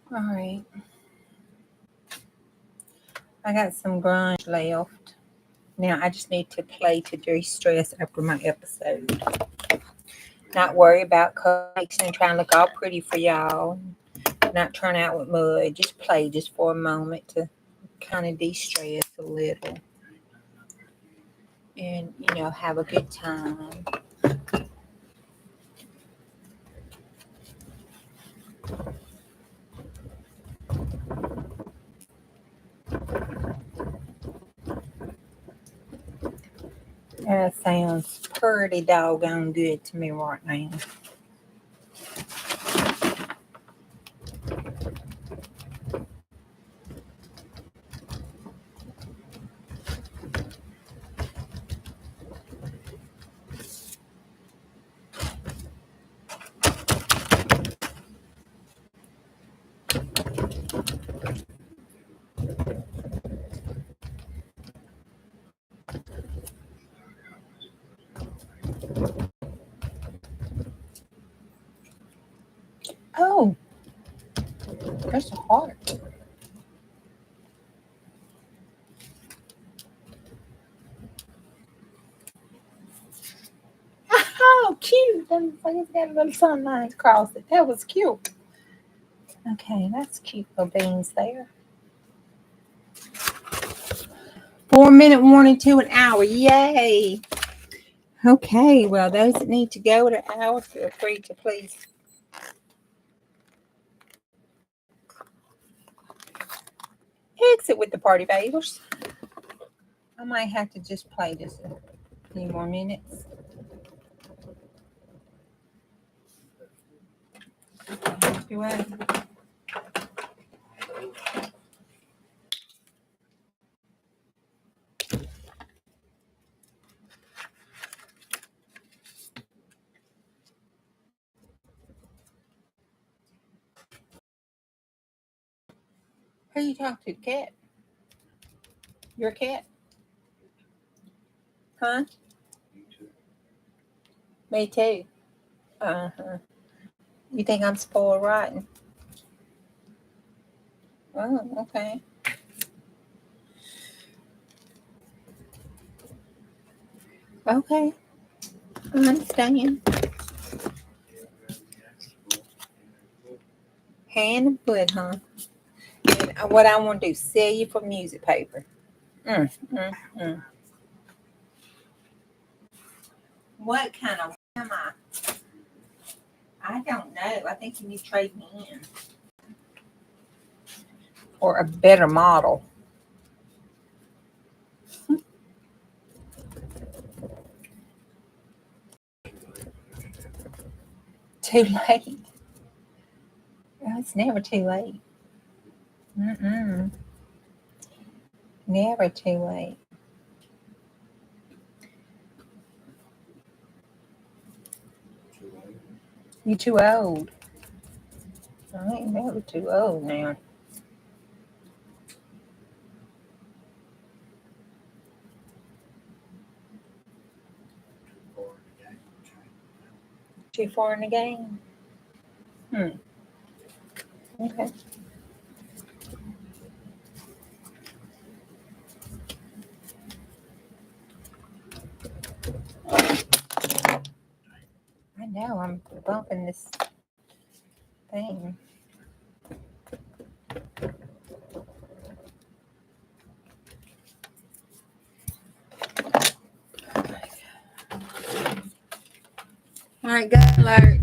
All right. I got some grunge left. Now I just need to play to de-stress after my episode. Not worry about cupcakes and trying to look all pretty for y'all. Not turn out with mud. Just play just for a moment to kind of de-stress a little. And, have a good time. That sounds pretty doggone good to me right now. Oh, there's a heart. Oh, cute. It's got a little sunlight across it. That was cute. Okay, that's cute little beans there. 4-minute warning to an hour. Yay. Okay, well, those that need to go to an hour, feel free to please exit with the party favors. I might have to just play just a few more minutes. Do I? Who you talk to? Cat? Your cat? Huh? Me too. Uh-huh. You think I'm spoiled rotten? Oh, okay. Okay. I understand. Hand and foot, huh? And what I want to do, sell you for music paper. Mm. What kind of am I? I don't know. I think you need to trade me in. Or a better model. Too late. Oh, it's never too late. Never too late. You too old. I ain't never too old now. Too far in the game? Okay. I know, I'm bumping this thing. All right, go alert.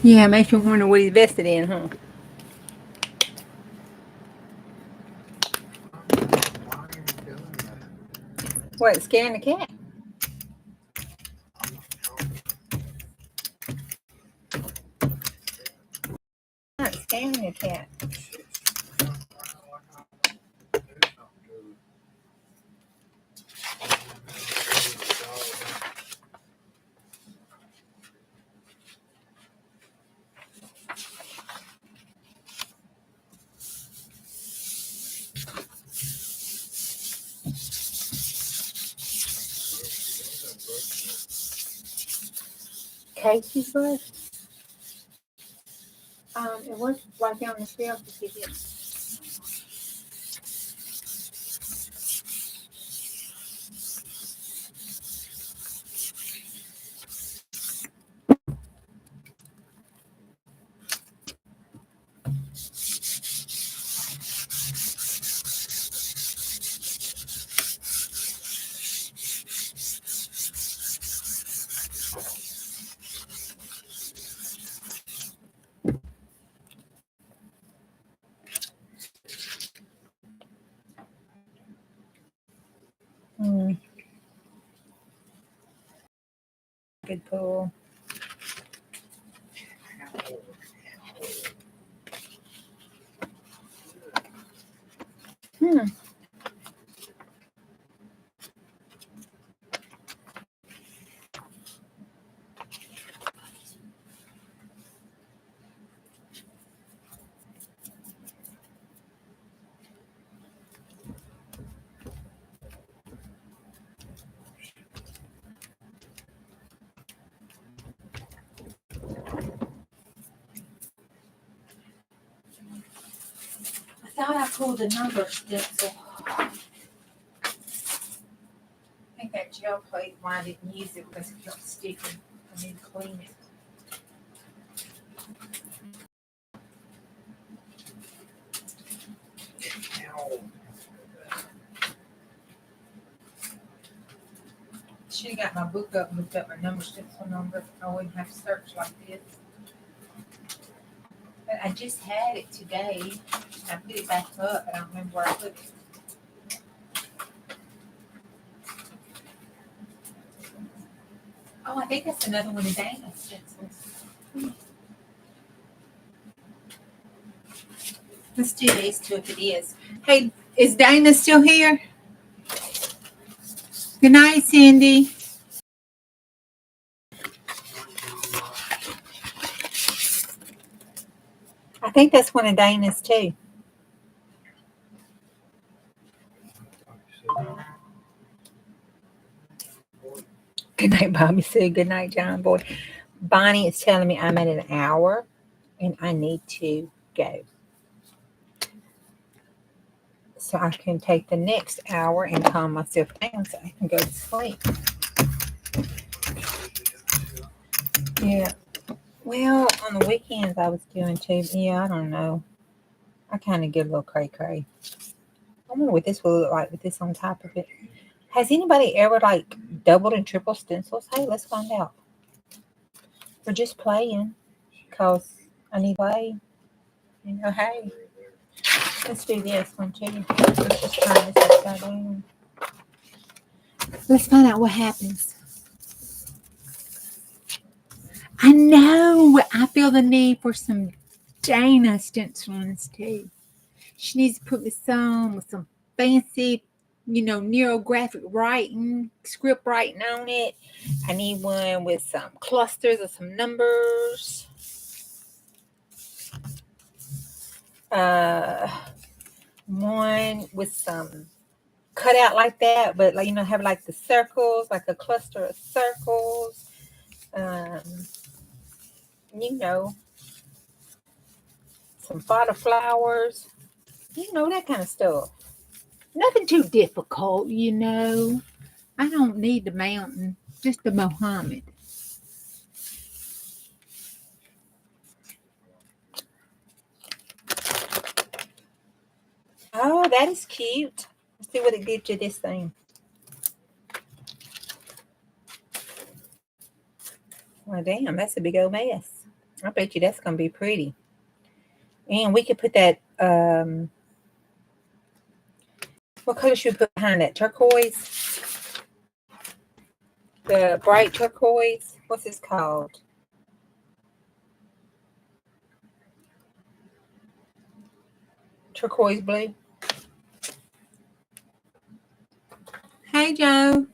Yeah, makes you wonder what he invested in, huh? Why are you doing that? What, scaring the cat? Not scaring the cat. Casey's brush? It was right down the shelf if you did. Good pull. Hmm. I thought I pulled the number stencil. I think that gel plate, why I didn't use it because it kept sticking. I need to clean it. Should have got my book up and looked up my number stencil number. I wouldn't have to search like this. But I just had it today. I put it back up. I don't remember where I put it. Oh, I think that's another one of Dana's stencils. Let's do these two if it is. Hey, is Dana still here? Good night, Cindy. I think that's one of Dana's too. Good night, Bobby Sue. Good night, John Boy. Bonnie is telling me I'm at an hour and I need to go. So I can take the next hour and calm myself down so I can go to sleep. Yeah. Well, on the weekends I was doing too. Yeah, I don't know. I kind of get a little cray-cray. I wonder what this will look like with this on top of it. Has anybody ever like doubled and triple stencils? Hey, let's find out. We're just playing because I need to play. You know, hey. Let's do this one too. Let's just turn this upside down. Let's find out what happens. I know. I feel the need for some Dana stencilings too. She needs to put me some with some fancy, neurographic writing, script writing on it. I need one with some clusters of some numbers. One with some cut out like that, but like have like the circles, like a cluster of circles. Some fodder flowers, that kind of stuff. Nothing too difficult, I don't need the mountain, just the Mohammed. Oh, that is cute. Let's see what it did to this thing. Well, damn, that's a big old mess. I bet you that's gonna be pretty. And we could put that what color should we put behind that? Turquoise? The bright turquoise? What's this called? Turquoise blue. Hey, Joe.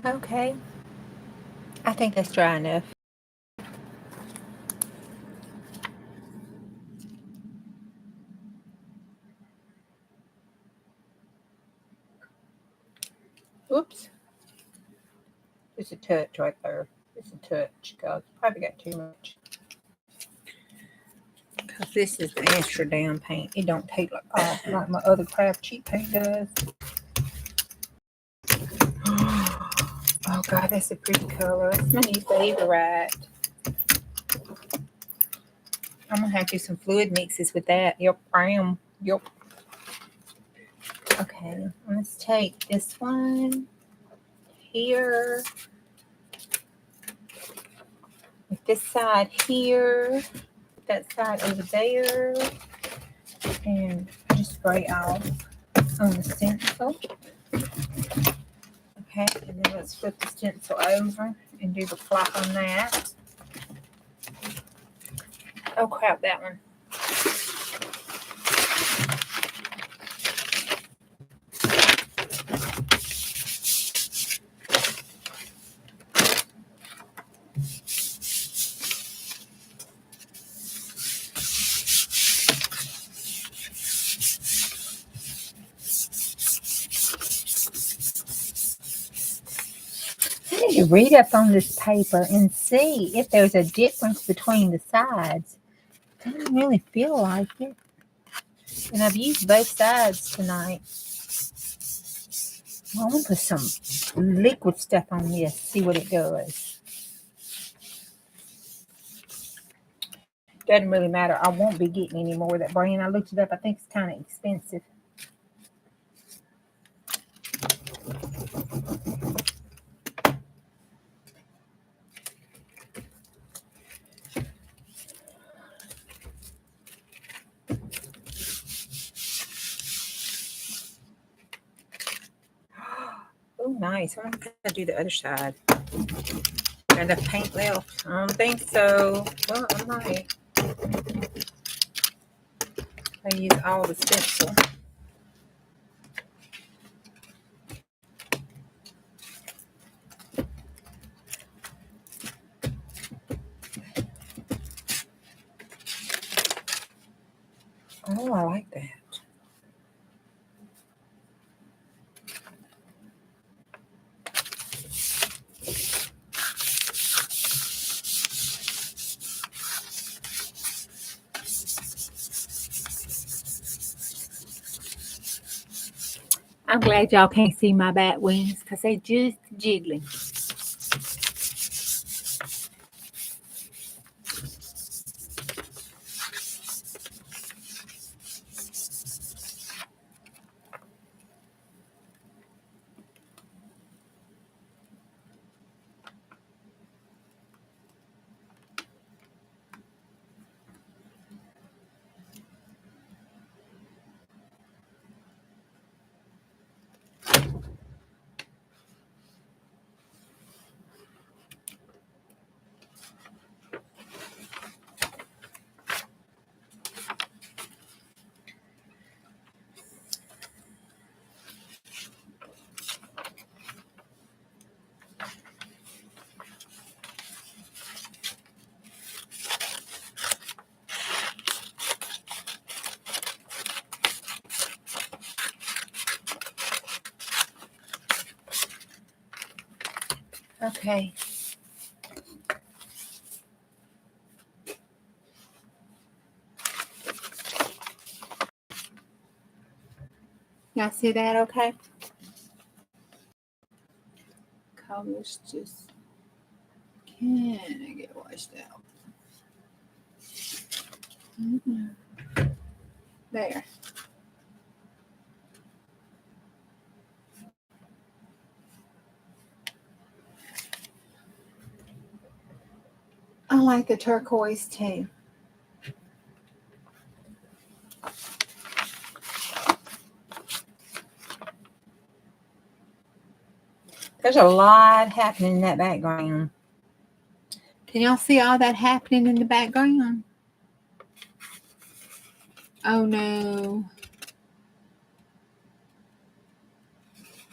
Okay. I think that's dry enough. Oops. Just a touch right there. Just a touch, guys. Probably got too much. Because this is the Amsterdam paint. It don't take off like my other craft cheap paint does. Oh, God, that's a pretty color. That's my new favorite. I'm going to have to do some fluid mixes with that. Yep, I am. Yep. Okay, let's take this one here. With this side here. That side over there. And just spray off on the stencil. Okay, and then let's flip the stencil over and do the flop on that. Oh crap, that one. I need to read up on this paper and see if there's a difference between the sides. I don't really feel like it. And I've used both sides tonight. Well, I'm going to put some liquid stuff on this, see what it does. Doesn't really matter. I won't be getting any more of that brand. I looked it up. I think it's kind of expensive. Oh, nice. I'm going to do the other side. Got enough paint left? I don't think so. Well, I might. I use all the stencil. Oh, I like that. I'm glad y'all can't see my bat wings because they just jiggling. Okay. Y'all see that okay? Colors just can't get washed out. There. I like the turquoise too. There's a lot happening in that background. Can y'all see all that happening in the background? Oh no.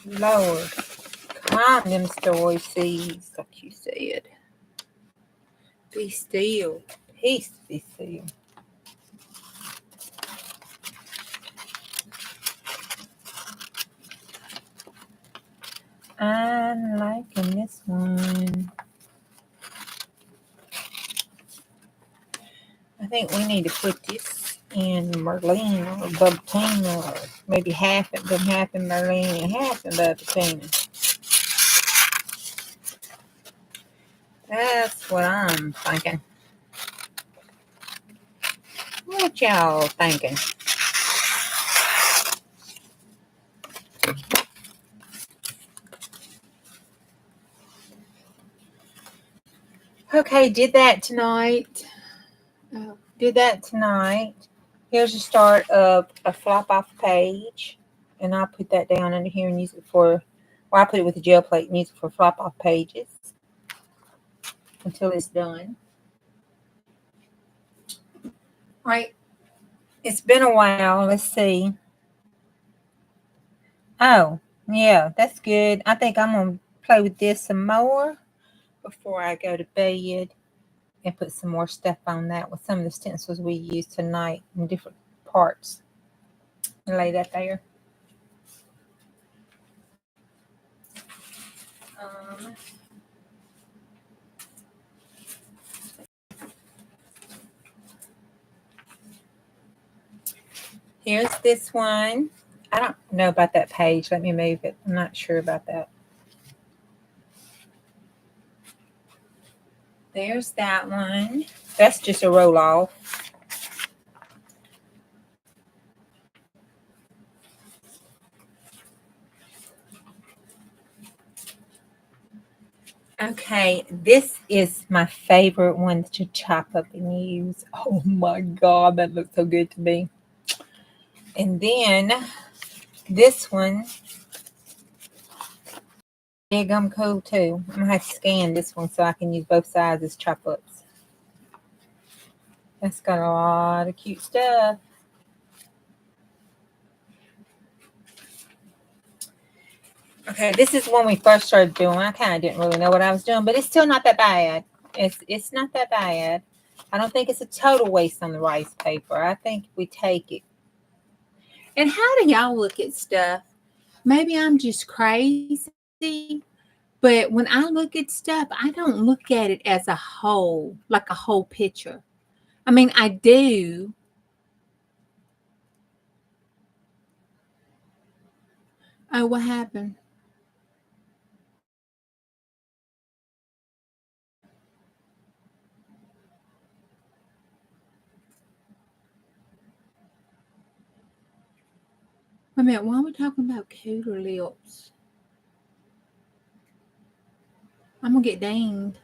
Lord. Calm them story seeds, like you said. Be still. Peace, be still. I'm liking this one. I think we need to put this in Merlin or Bubatina, or maybe half in Merlin and half in Bubatina. That's what I'm thinking. What y'all thinking? Okay, did that tonight. Here's the start of a flop off page. And I'll put that down under here and use it for, well, I'll put it with the gel plate and use it for flop off pages until it's done. Right. It's been a while. Let's see. Oh, yeah, that's good. I think I'm going to play with this some more before I go to bed and put some more stuff on that with some of the stencils we used tonight in different parts. And lay that there. Here's this one. I don't know about that page. Let me move it. I'm not sure about that. There's that one. That's just a roll off. Okay, this is my favorite one to chop up and use. Oh my God, that looks so good to me. And then this one, big gum cool too. I'm gonna have to scan this one so I can use both sides as chop ups. That's got a lot of cute stuff. Okay, this is when we first started doing. I kind of didn't really know what I was doing, but it's still not that bad. It's not that bad. I don't think it's a total waste on the rice paper. I think we take it. And how do y'all look at stuff? Maybe I'm just crazy, but when I look at stuff, I don't look at it as a whole, like a whole picture. I mean, I do. Oh, what happened? Wait a minute, why are we talking about cooler lips? I'm going to get dinged.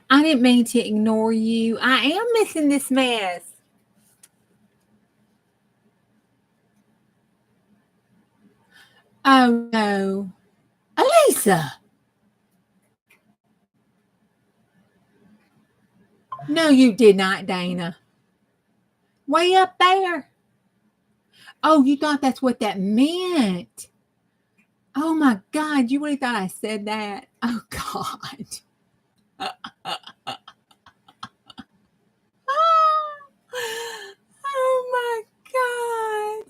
I didn't mean to ignore you. I am missing this mess. Oh, no. Elisa. No, you did not, Dana. Way up there. Oh, you thought that's what that meant. Oh, my God. You really thought I said that? Oh, God. Oh, my God.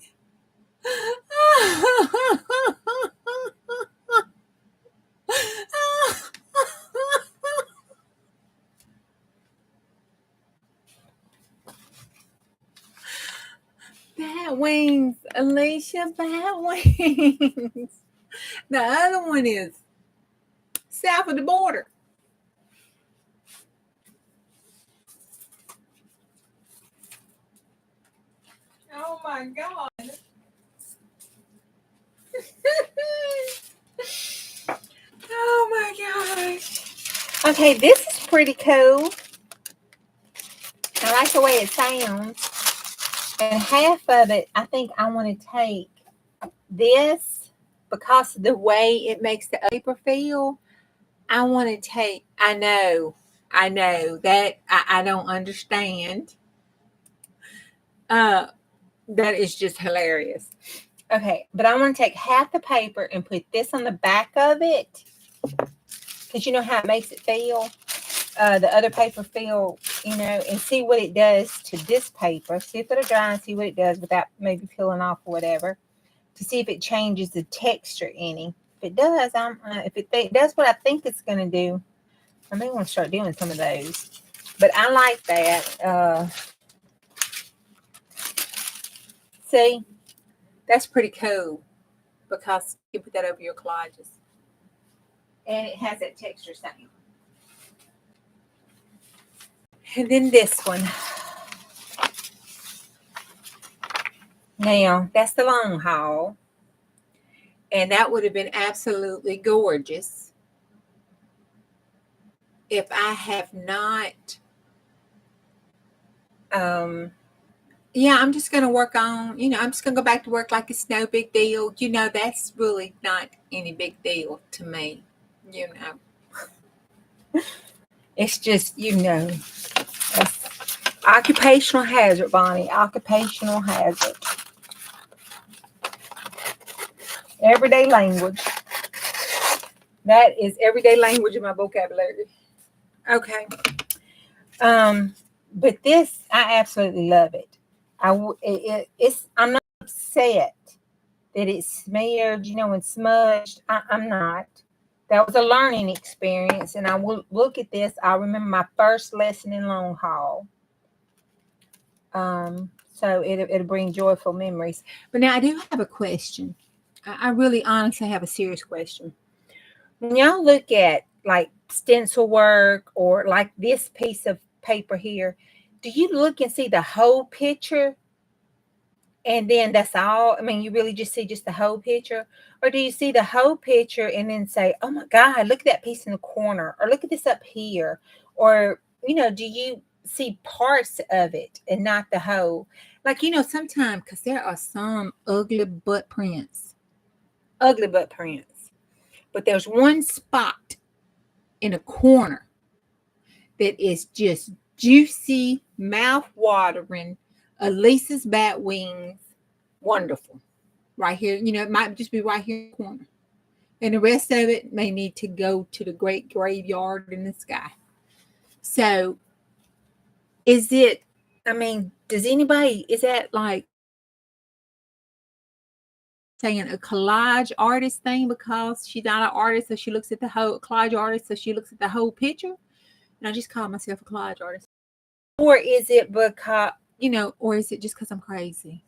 bat wings, Alicia, bat wings. The other one is south of the border. Oh my God. Oh my gosh. Okay, this is pretty cool. I like the way it sounds. And half of it, I think I want to take this because of the way it makes the paper feel. I want to take, I know that I don't understand. That is just hilarious. Okay, but I want to take half the paper and put this on the back of it. Because you know how it makes it feel? The other paper feel, and see what it does to this paper. See if it'll dry and see what it does without maybe peeling off or whatever. To see if it changes the texture any. If it does, if it does what I think it's going to do, I may want to start doing some of those. But I like that. See, that's pretty cool because you put that over your collages. And it has that texture same. And then this one. Now, that's the long haul. And that would have been absolutely gorgeous if I have not. I'm just going to work on, I'm just going to go back to work like it's no big deal. That's really not any big deal to me. It's just, it's occupational hazard, Bonnie. Occupational hazard. Everyday language. That is everyday language in my vocabulary. Okay. But this, I absolutely love it. I'm not upset that it's smeared, and smudged. I'm not. That was a learning experience, and I will look at this. I remember my first lesson in long haul. So it'll bring joyful memories. But now I do have a question. I really honestly have a serious question. When y'all look at like stencil work or like this piece of paper here, do you look and see the whole picture? And then that's all? I mean, you really just see just the whole picture? Or do you see the whole picture and then say, oh my God, look at that piece in the corner, or look at this up here? Or, do you see parts of it and not the whole? Like, sometimes, because there are some ugly butt prints. But there's one spot in a corner that is just juicy, mouth-watering, Elisa's bat wings, wonderful. Right here, it might just be right here in the corner. And the rest of it may need to go to the great graveyard in the sky. So, is that like saying a collage artist thing because she's not an artist, so she looks at the whole collage artist, so she looks at the whole picture? And I just call myself a collage artist. Or is it because, or is it just because I'm crazy?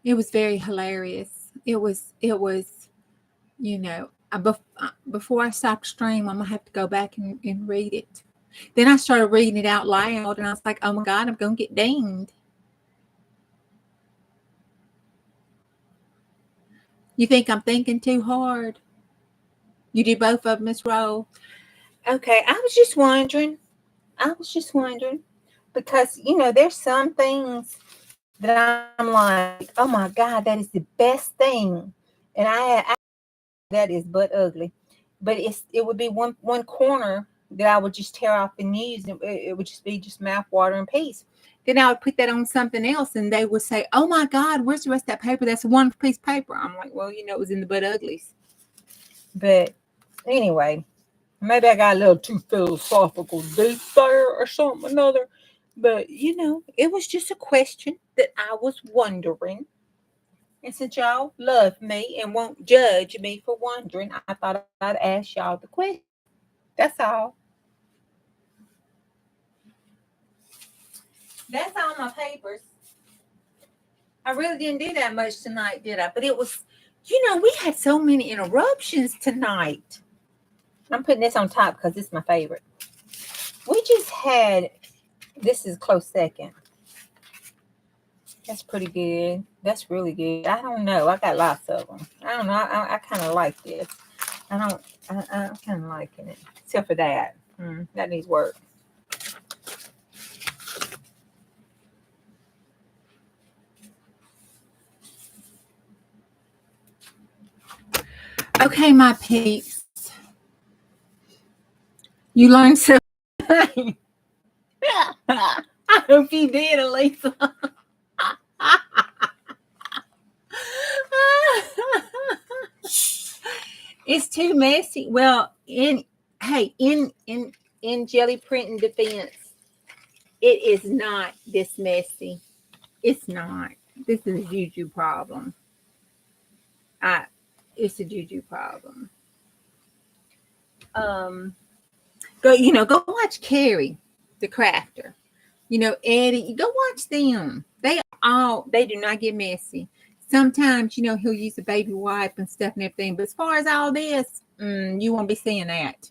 It was very hilarious. It was, before I stopped stream, I'm going to have to go back and read it. Then I started reading it out loud, and I was like, oh my God, I'm going to get dinged. You think I'm thinking too hard? You do both of them, Miss Roll? Okay, I was just wondering. Because, there's some things that I'm like, oh my God, that is the best thing. And I that is but ugly. But it would be one corner that I would just tear off and use. It would just be just mouth watering piece. Then I would put that on something else, and they would say, oh my God, where's the rest of that paper? That's one piece of paper. I'm like, well, it was in the but uglies. But anyway, maybe I got a little too philosophical deep there or something another. But, it was just a question that I was wondering. And since y'all love me and won't judge me for wondering, I thought I'd ask y'all the question. That's all. That's all my papers. I really didn't do that much tonight, did I? But it was, we had so many interruptions tonight. I'm putting this on top because this is my favorite. We just had, this is close second. That's pretty good. That's really good. I don't know. I got lots of them. I don't know. I kind of like this. I'm kind of liking it. Except for that. That needs work. Okay, my peeps. You learned something. I hope you did, Elisa. It's too messy. Well, in jelly printing defense, it is not this messy. It's not. This is a Juju problem. It's a Juju problem. Go watch Carrie, the crafter. Eddie, go watch them. They do not get messy. Sometimes, he'll use a baby wipe and stuff and everything. But as far as all this, you won't be seeing that.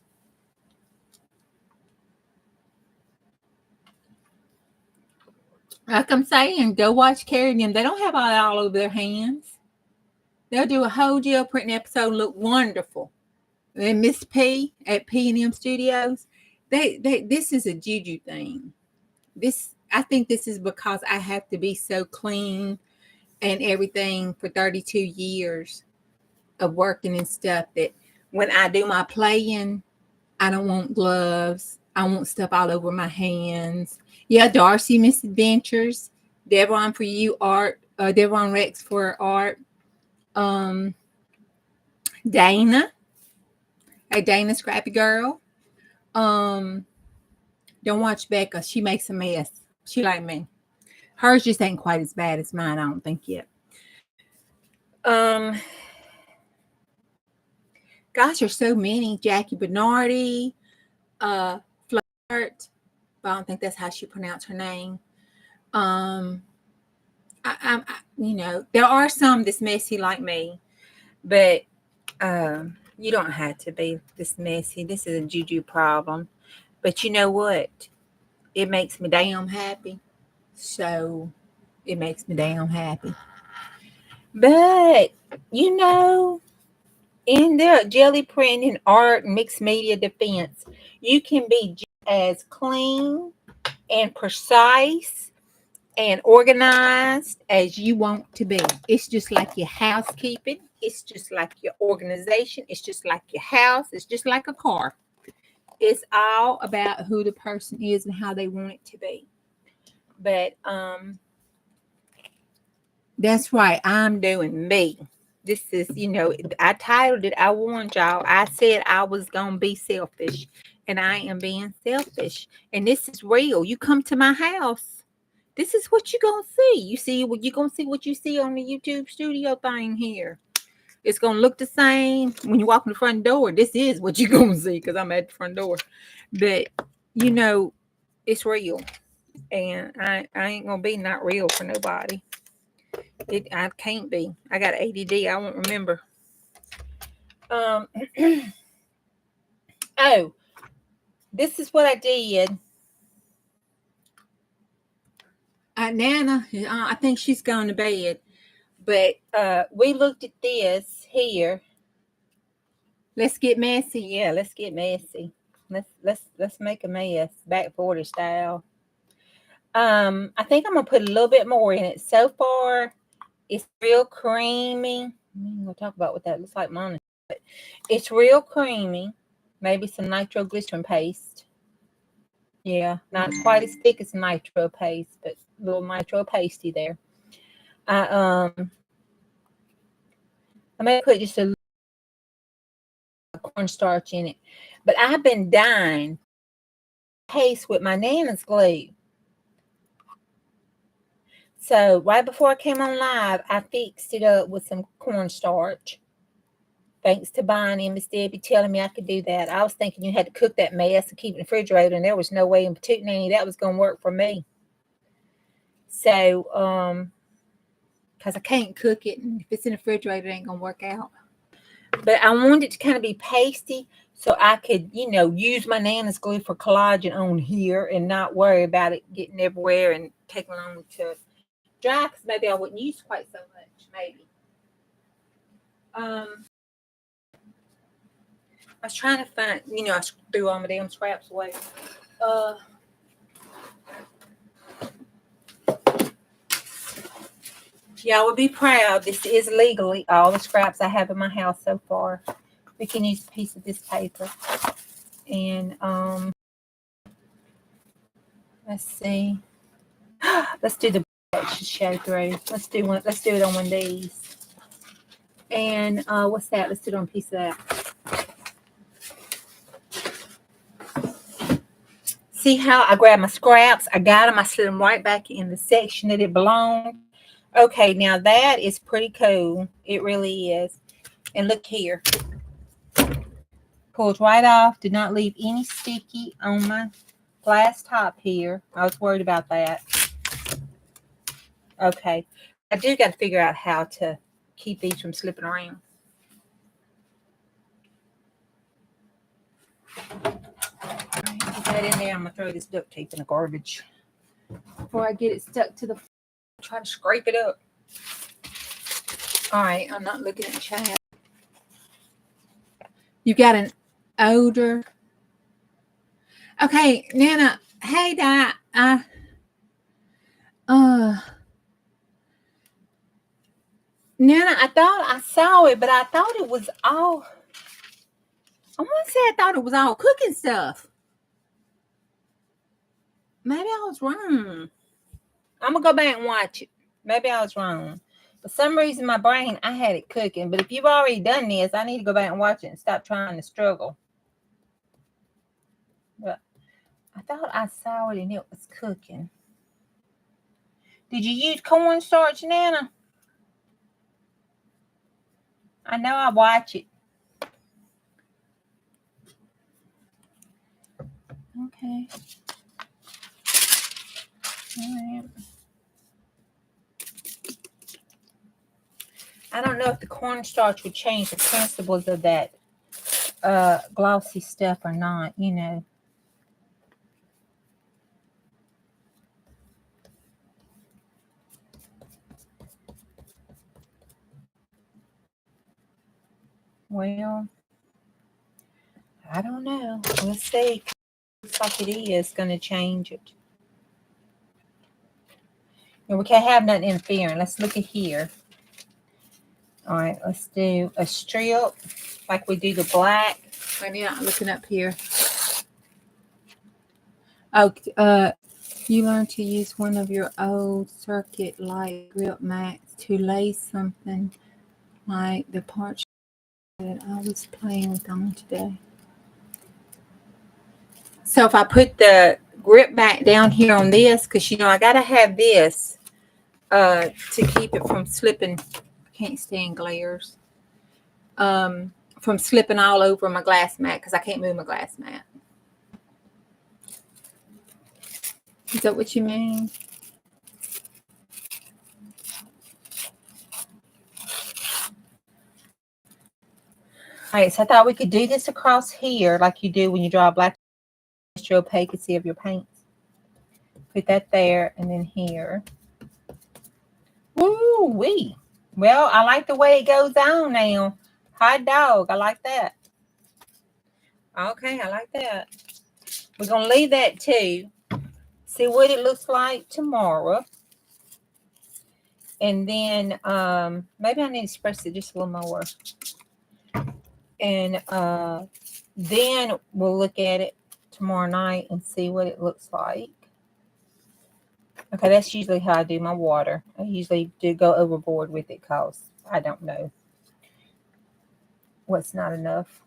Like I'm saying, go watch Carrie and them. They don't have all over their hands. They'll do a whole gel printing episode and look wonderful. And Miss P at P&M Studios, this is a Juju thing. I think this is because I have to be so clean and everything for 32 years of working and stuff that when I do my playing, I don't want gloves. I want stuff all over my hands. Yeah, Darcy Misadventures, Devon for you art, Devon Rex for art. Dana, hey Dana Scrappy Girl. Don't watch Becca. She makes a mess. She like me. Hers just ain't quite as bad as mine, I don't think yet. Gosh, there's so many. Jackie Bernardi, Flirt, but I don't think that's how she pronounced her name. I there are some that's messy like me, but you don't have to be this messy. This is a Juju problem. But you know what? It makes me damn happy. So it makes me damn happy. But, in the jelly printing, art, mixed media defense, you can be as clean and precise and organized as you want to be. It's just like your housekeeping. It's just like your organization. It's just like your house. It's just like a car. It's all about who the person is and how they want it to be. But that's right. I'm doing me. This is, I titled it. I warned y'all. I said I was going to be selfish. And I am being selfish. And this is real. You come to my house. This is what you're going to see. You're going to see what you see on the YouTube studio thing here. It's going to look the same when you walk in the front door. This is what you're going to see because I'm at the front door. But, it's real. And I ain't going to be not real for nobody. I can't be. I got ADD. I won't remember. Oh, this is what I did. Nana, I think she's gone to bed. But we looked at this here. Let's get messy. Yeah, let's get messy. Let's make a mess. Back 40 style. I think I'm gonna put a little bit more in it. So far, it's real creamy. I'm gonna talk about what that looks like, Mona. But it's real creamy. Maybe some nitroglycerin paste. Yeah, not quite as thick as nitro paste, but a little nitro pasty there. I may put just a little cornstarch in it, but I've been dying paste with my Nana's glue. So right before I came on live, I fixed it up with some cornstarch. Thanks to Bonnie and Miss Debbie telling me I could do that. I was thinking you had to cook that mess and keep it in the refrigerator, and there was no way in particular that was going to work for me. So, because I can't cook it. And if it's in the refrigerator, it ain't going to work out. But I wanted it to kind of be pasty so I could, use my Nana's glue for collagen on here and not worry about it getting everywhere and taking long to dry, because maybe I wouldn't use quite so much, maybe. I was trying to find, I threw all my damn scraps away. Y'all would be proud. This is legally all the scraps I have in my house so far. We can use a piece of this paper. And let's see. Let's do the show through. Let's do it on one of these. And what's that? Let's do it on a piece of that. See how I grabbed my scraps? I got them. I slid them right back in the section that it belonged. Okay, now that is pretty cool. It really is. And look here. Pulled right off. Did not leave any sticky on my glass top here. I was worried about that. Okay. I do got to figure out how to keep these from slipping around. Put that in there. I'm going to throw this duct tape in the garbage before I get it stuck to the floor. Try to scrape it up. All right. I'm not looking at the chat. You got an odor. Okay, Nana. Hey, Di. Nana, I thought I saw it, but I thought it was all. I want to say I thought it was all cooking stuff. Maybe I was wrong. I'm going to go back and watch it. Maybe I was wrong. For some reason, my brain, I had it cooking. But if you've already done this, I need to go back and watch it and stop trying to struggle. But I thought I saw it and it was cooking. Did you use cornstarch, Nana? I know I watch it. Okay. All right. I don't know if the cornstarch would change the principles of that glossy stuff or not, Well, I don't know. Let's see. Looks like it is going to change it. And we can't have nothing interfering. Let's look at here. All right, let's do a strip like we do the black. Maybe not looking up here. Oh, you learned to use one of your old circuit light grip mats to lay something like the parts that I was playing with on today. So if I put the grip back down here on this, because I gotta have this to keep it from slipping. I can't stand glares. From slipping all over my glass mat, because I can't move my glass mat. Is that what you mean? All right, so I thought we could do this across here like you do when you draw a black opaquity of your paints. Put that there and then here. Woo-wee. Well, I like the way it goes on now. Hot dog. I like that. Okay, I like that. We're going to leave that too. See what it looks like tomorrow. And then maybe I need to express it just a little more. And then we'll look at it tomorrow night and see what it looks like. Okay, that's usually how I do my water. I usually do go overboard with it because I don't know what's not enough.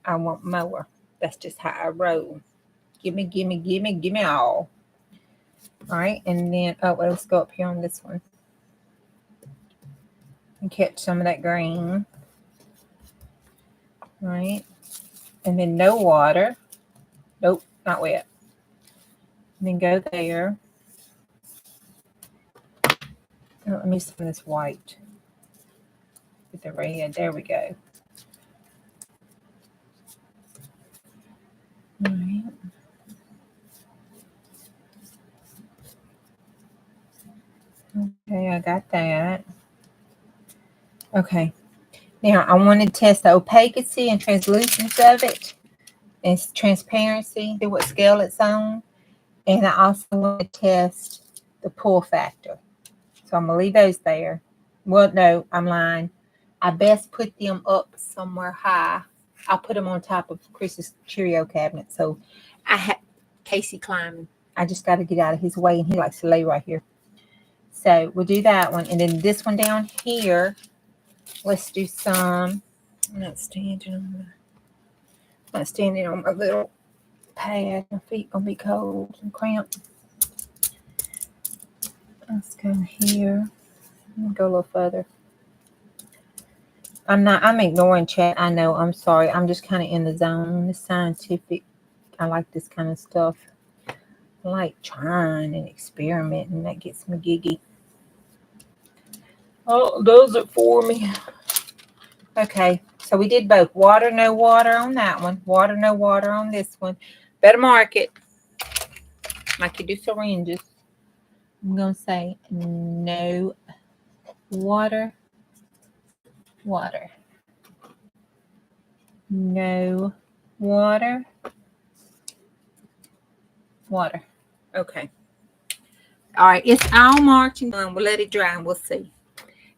I want more. That's just how I roll. Give me all. All right, and then, let's go up here on this one and catch some of that green. All right, and then no water. Nope, not wet. And then go there. Oh, let me some of this white with the red. There we go. All right. Okay, I got that. Okay. Now I want to test the opacity and translucence of it. And transparency, see what scale it's on. And I also want to test the pull factor. So I'm going to leave those there. Well, no, I'm lying. I best put them up somewhere high. I'll put them on top of Chris's Cheerio cabinet. So I have Casey climbing. I just got to get out of his way, and he likes to lay right here. So we'll do that one. And then this one down here, let's do some. I'm not standing on my little pad. My feet going to be cold and cramped. Let's go here. Go a little further. I'm ignoring chat. I know. I'm sorry. I'm just kind of in the zone. It's scientific. I like this kind of stuff. I like trying and experimenting. That gets me giggy. Oh, does it for me. Okay. So we did both. Water, no water on that one. Water, no water on this one. Better mark it. Like you do syringes. I'm going to say no water. Water. No water. Water. Okay. All right. It's all marching on. We'll let it dry and we'll see.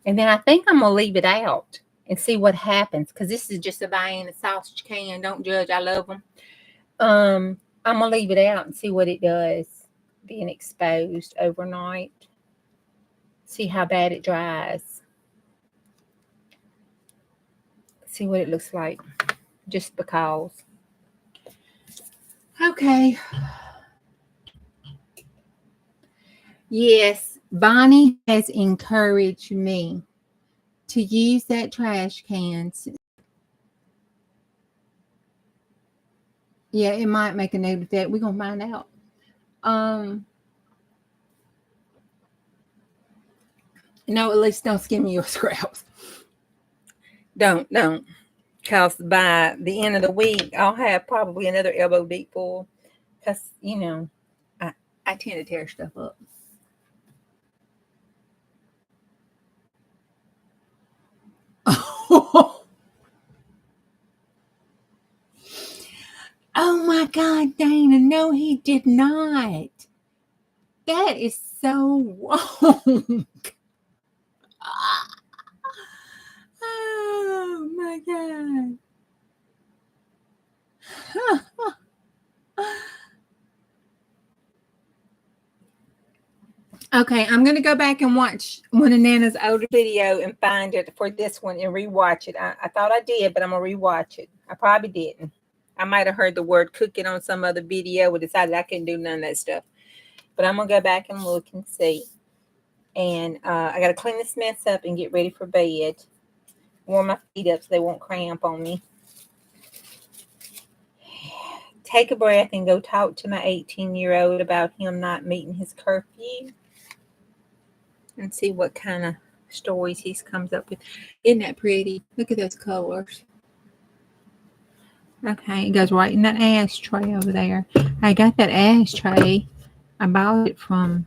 And then I think I'm going to leave it out and see what happens. Because this is just a Vienna sausage can. Don't judge. I love them. I'm going to leave it out and see what it does being exposed overnight. See how bad it dries. See what it looks like. Just because. Okay. Yes, Bonnie has encouraged me to use that trash can. Yeah, it might make a note of that. We're going to find out. No, at least don't skim your scraps. Don't. Because by the end of the week, I'll have probably another elbow deep full. Because, I tend to tear stuff up. Oh my God, Dana. No, he did not. That is so wrong. Oh my God. Okay, I'm going to go back and watch one of Nana's older video and find it for this one and rewatch it. I thought I did, but I'm going to rewatch it. I probably didn't. I might have heard the word cooking on some other video and decided I couldn't do none of that stuff. But I'm going to go back and look and see. And I got to clean this mess up and get ready for bed. Warm my feet up so they won't cramp on me. Take a breath and go talk to my 18-year-old about him not meeting his curfew. And see what kind of stories he comes up with. Isn't that pretty? Look at those colors. Okay, it goes right in that ashtray over there. I got that ashtray. I bought it from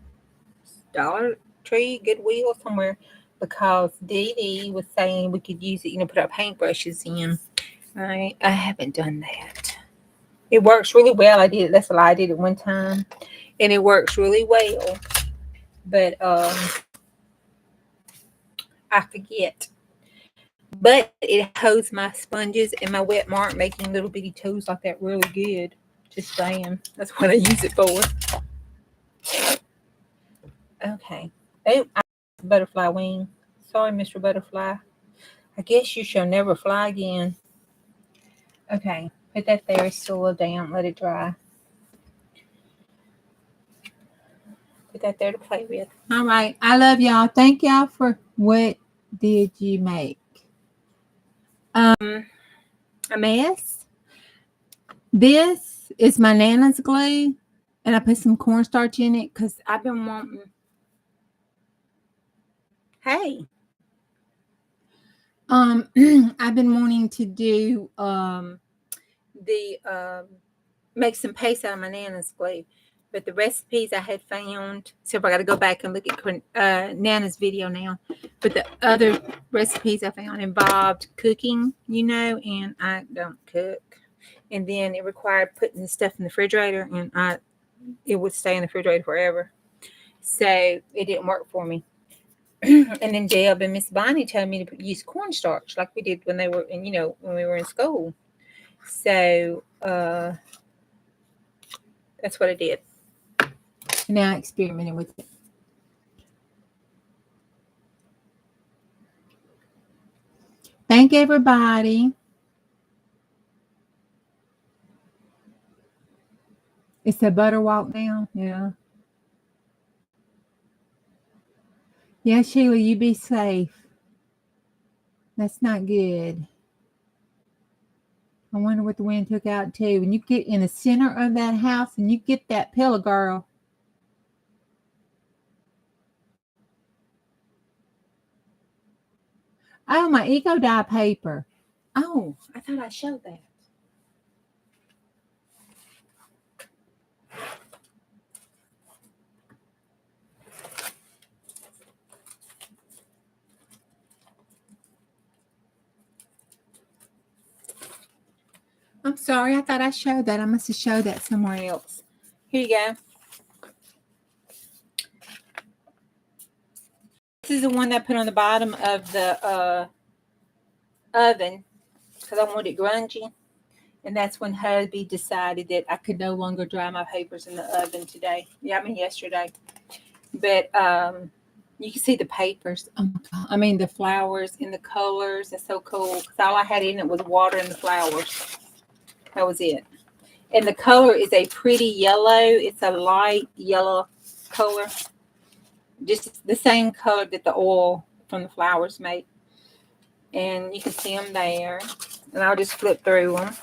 Dollar Tree, Goodwill, somewhere, because Dee Dee was saying we could use it, put our paintbrushes in. I haven't done that. It works really well. I did it. That's a lie. I did it one time, and it works really well. But I forget. But it holds my sponges and my wet mark, making little bitty toes like that really good. Just saying. That's what I use it for. Okay. Oh, butterfly wing. Sorry, Mr. Butterfly. I guess you shall never fly again. Okay. Put that there. It's still a little damp. Let it dry. Put that there to play with. All right. I love y'all. Thank y'all for what did you make? A mess. This is my Nana's glue, and I put some cornstarch in it because I've been wanting Hey. I've been wanting to do make some paste out of my Nana's glue, but the recipes I had found. So I got to go back and look at Nana's video now. But the other recipes I found involved cooking, and I don't cook. And then it required putting the stuff in the refrigerator, and it would stay in the refrigerator forever. So it didn't work for me. And then Jeb and Miss Bonnie told me to use cornstarch like we did when they were when we were in school. So that's what I did. And now I experimented with it. Thank everybody. It's a butter walk now. Yeah. Yeah, Sheila, you be safe. That's not good. I wonder what the wind took out too. When you get in the center of that house and you get that pillow, girl. Oh, my Eco Dye paper. Oh, I thought I showed that. I'm sorry. I thought I showed that. I must have showed that somewhere else. Here you go. This is the one I put on the bottom of the oven because I wanted it grungy. And that's when hubby decided that I could no longer dry my papers in the oven today. Yeah, I mean yesterday. But you can see the papers. Oh my God. I mean the flowers and the colors. That's so cool. Because all I had in it was water and the flowers. That was it. And the color is a pretty yellow. It's a light yellow color. Just the same color that the oil from the flowers make. And you can see them there. And I'll just flip through them.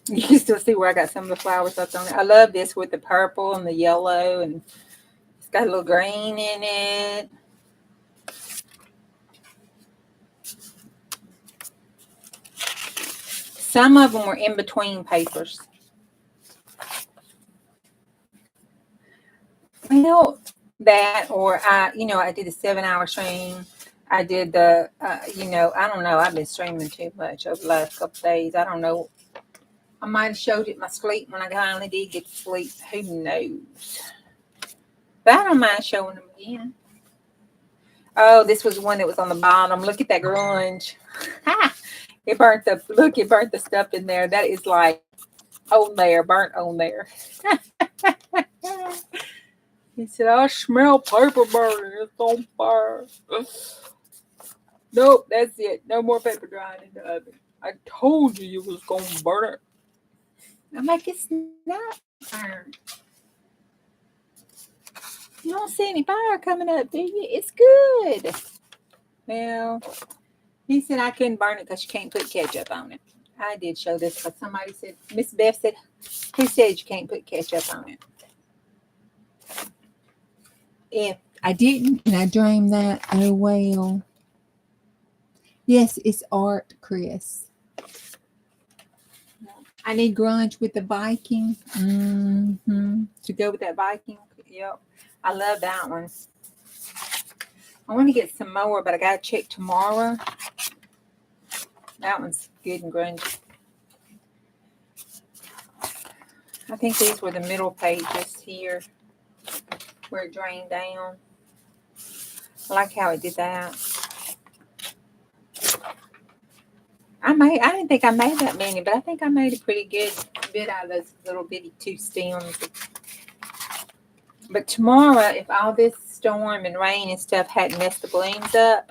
You can still see where I got some of the flowers left on it. I love this with the purple and the yellow. And it's got a little green in it. Some of them were in between papers. Well, that or I did a 7-hour stream. I did the, I don't know. I've been streaming too much over the last couple of days. I don't know. I might have showed it in my sleep when I finally did get to sleep. Who knows? But I don't mind showing them again. Oh, this was one that was on the bottom. Look at that grunge. Ha! It burnt the stuff in there. That is like on there, burnt on there. He said, I smell paper burning. It's on fire. Nope, that's it. No more paper drying in the oven. I told you was going to burn it. I'm like, it's not burned. You don't see any fire coming up, do you? It's good. Well, he said I couldn't burn it because you can't put ketchup on it. I did show this, but somebody said, Miss Beth said, who said you can't put ketchup on it? If I didn't, and I dreamed that, oh well. Yes, it's art, Chris. I need grunge with the Viking. To go with that Viking. Yep. I love that one. I want to get some more, but I got to check tomorrow. That one's good and grungy. I think these were the middle pages here where it drained down. I like how it did that. I didn't think I made that many, but I think I made a pretty good bit out of those little bitty 2 stems. But tomorrow, if all this storm and rain and stuff hadn't messed the blooms up,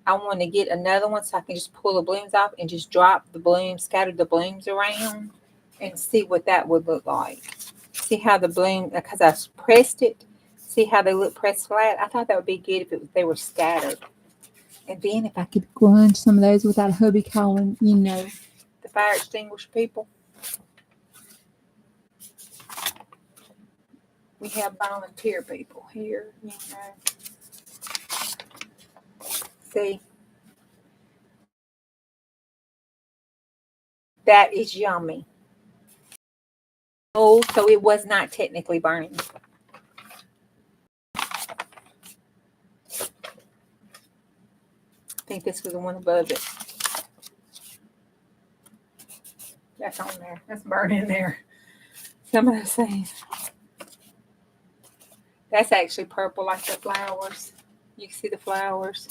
I want to get another one so I can just pull the blooms off and just drop the blooms, scatter the blooms around and see what that would look like. See how the bloom, because I pressed it, see how they look pressed flat. I thought that would be good if they were scattered. And then if I could grunge some of those without hubby calling, the fire extinguisher people. we have volunteer people here, you know. See, that is yummy. Oh, so it was not technically burning. I think this was the one above it. That's on there. That's burning there. Some of those things. That's actually purple like the flowers. You can see the flowers.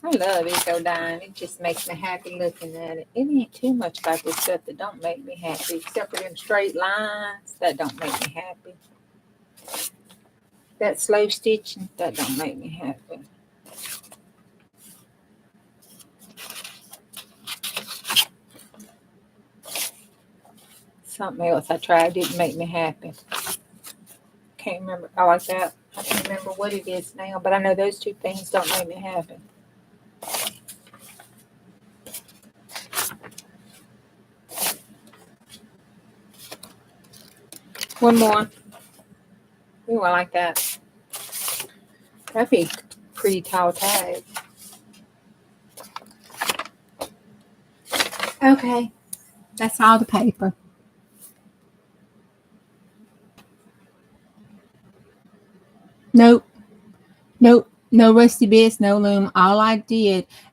I love Eco Dine. It just makes me happy looking at it. It ain't too much about this stuff that don't make me happy, except for them straight lines. That don't make me happy. That slow stitching, that don't make me happy. Something else I tried didn't make me happy. Can't remember. Oh, like that. I can't remember what it is now, but I know those two things don't make me happy. One more. Ooh, I like that. That'd be a pretty tall tag. Okay. That's all the paper. Nope. No rusty bits, no loom. All I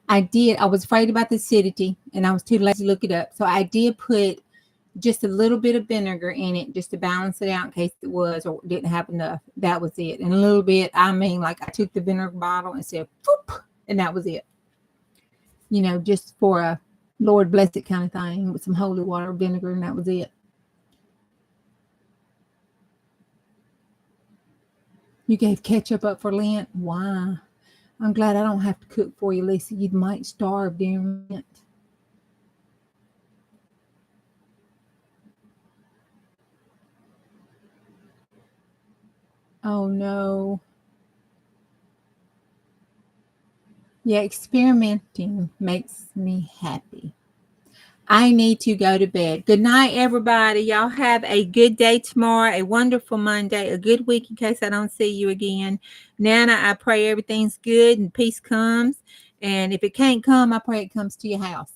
was afraid about the acidity and I was too lazy to look it up. So I did put just a little bit of vinegar in it just to balance it out in case it was or didn't have enough. That was it. And a little bit, I mean, like I took the vinegar bottle and said, "Poop," and that was it. You know, just for a Lord bless it kind of thing with some holy water, vinegar, and that was it. You gave ketchup up for Lent? Why? I'm glad I don't have to cook for you, Lisa. You might starve during Lent. Oh, no. Yeah, experimenting makes me happy. I need to go to bed. Good night, everybody. Y'all have a good day tomorrow, a wonderful Monday, a good week in case I don't see you again. Nana, I pray everything's good and peace comes. And if it can't come, I pray it comes to your house.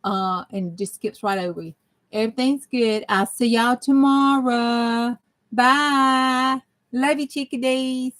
And just skips right over you. Everything's good. I'll see y'all tomorrow. Bye. Love you, chickadees.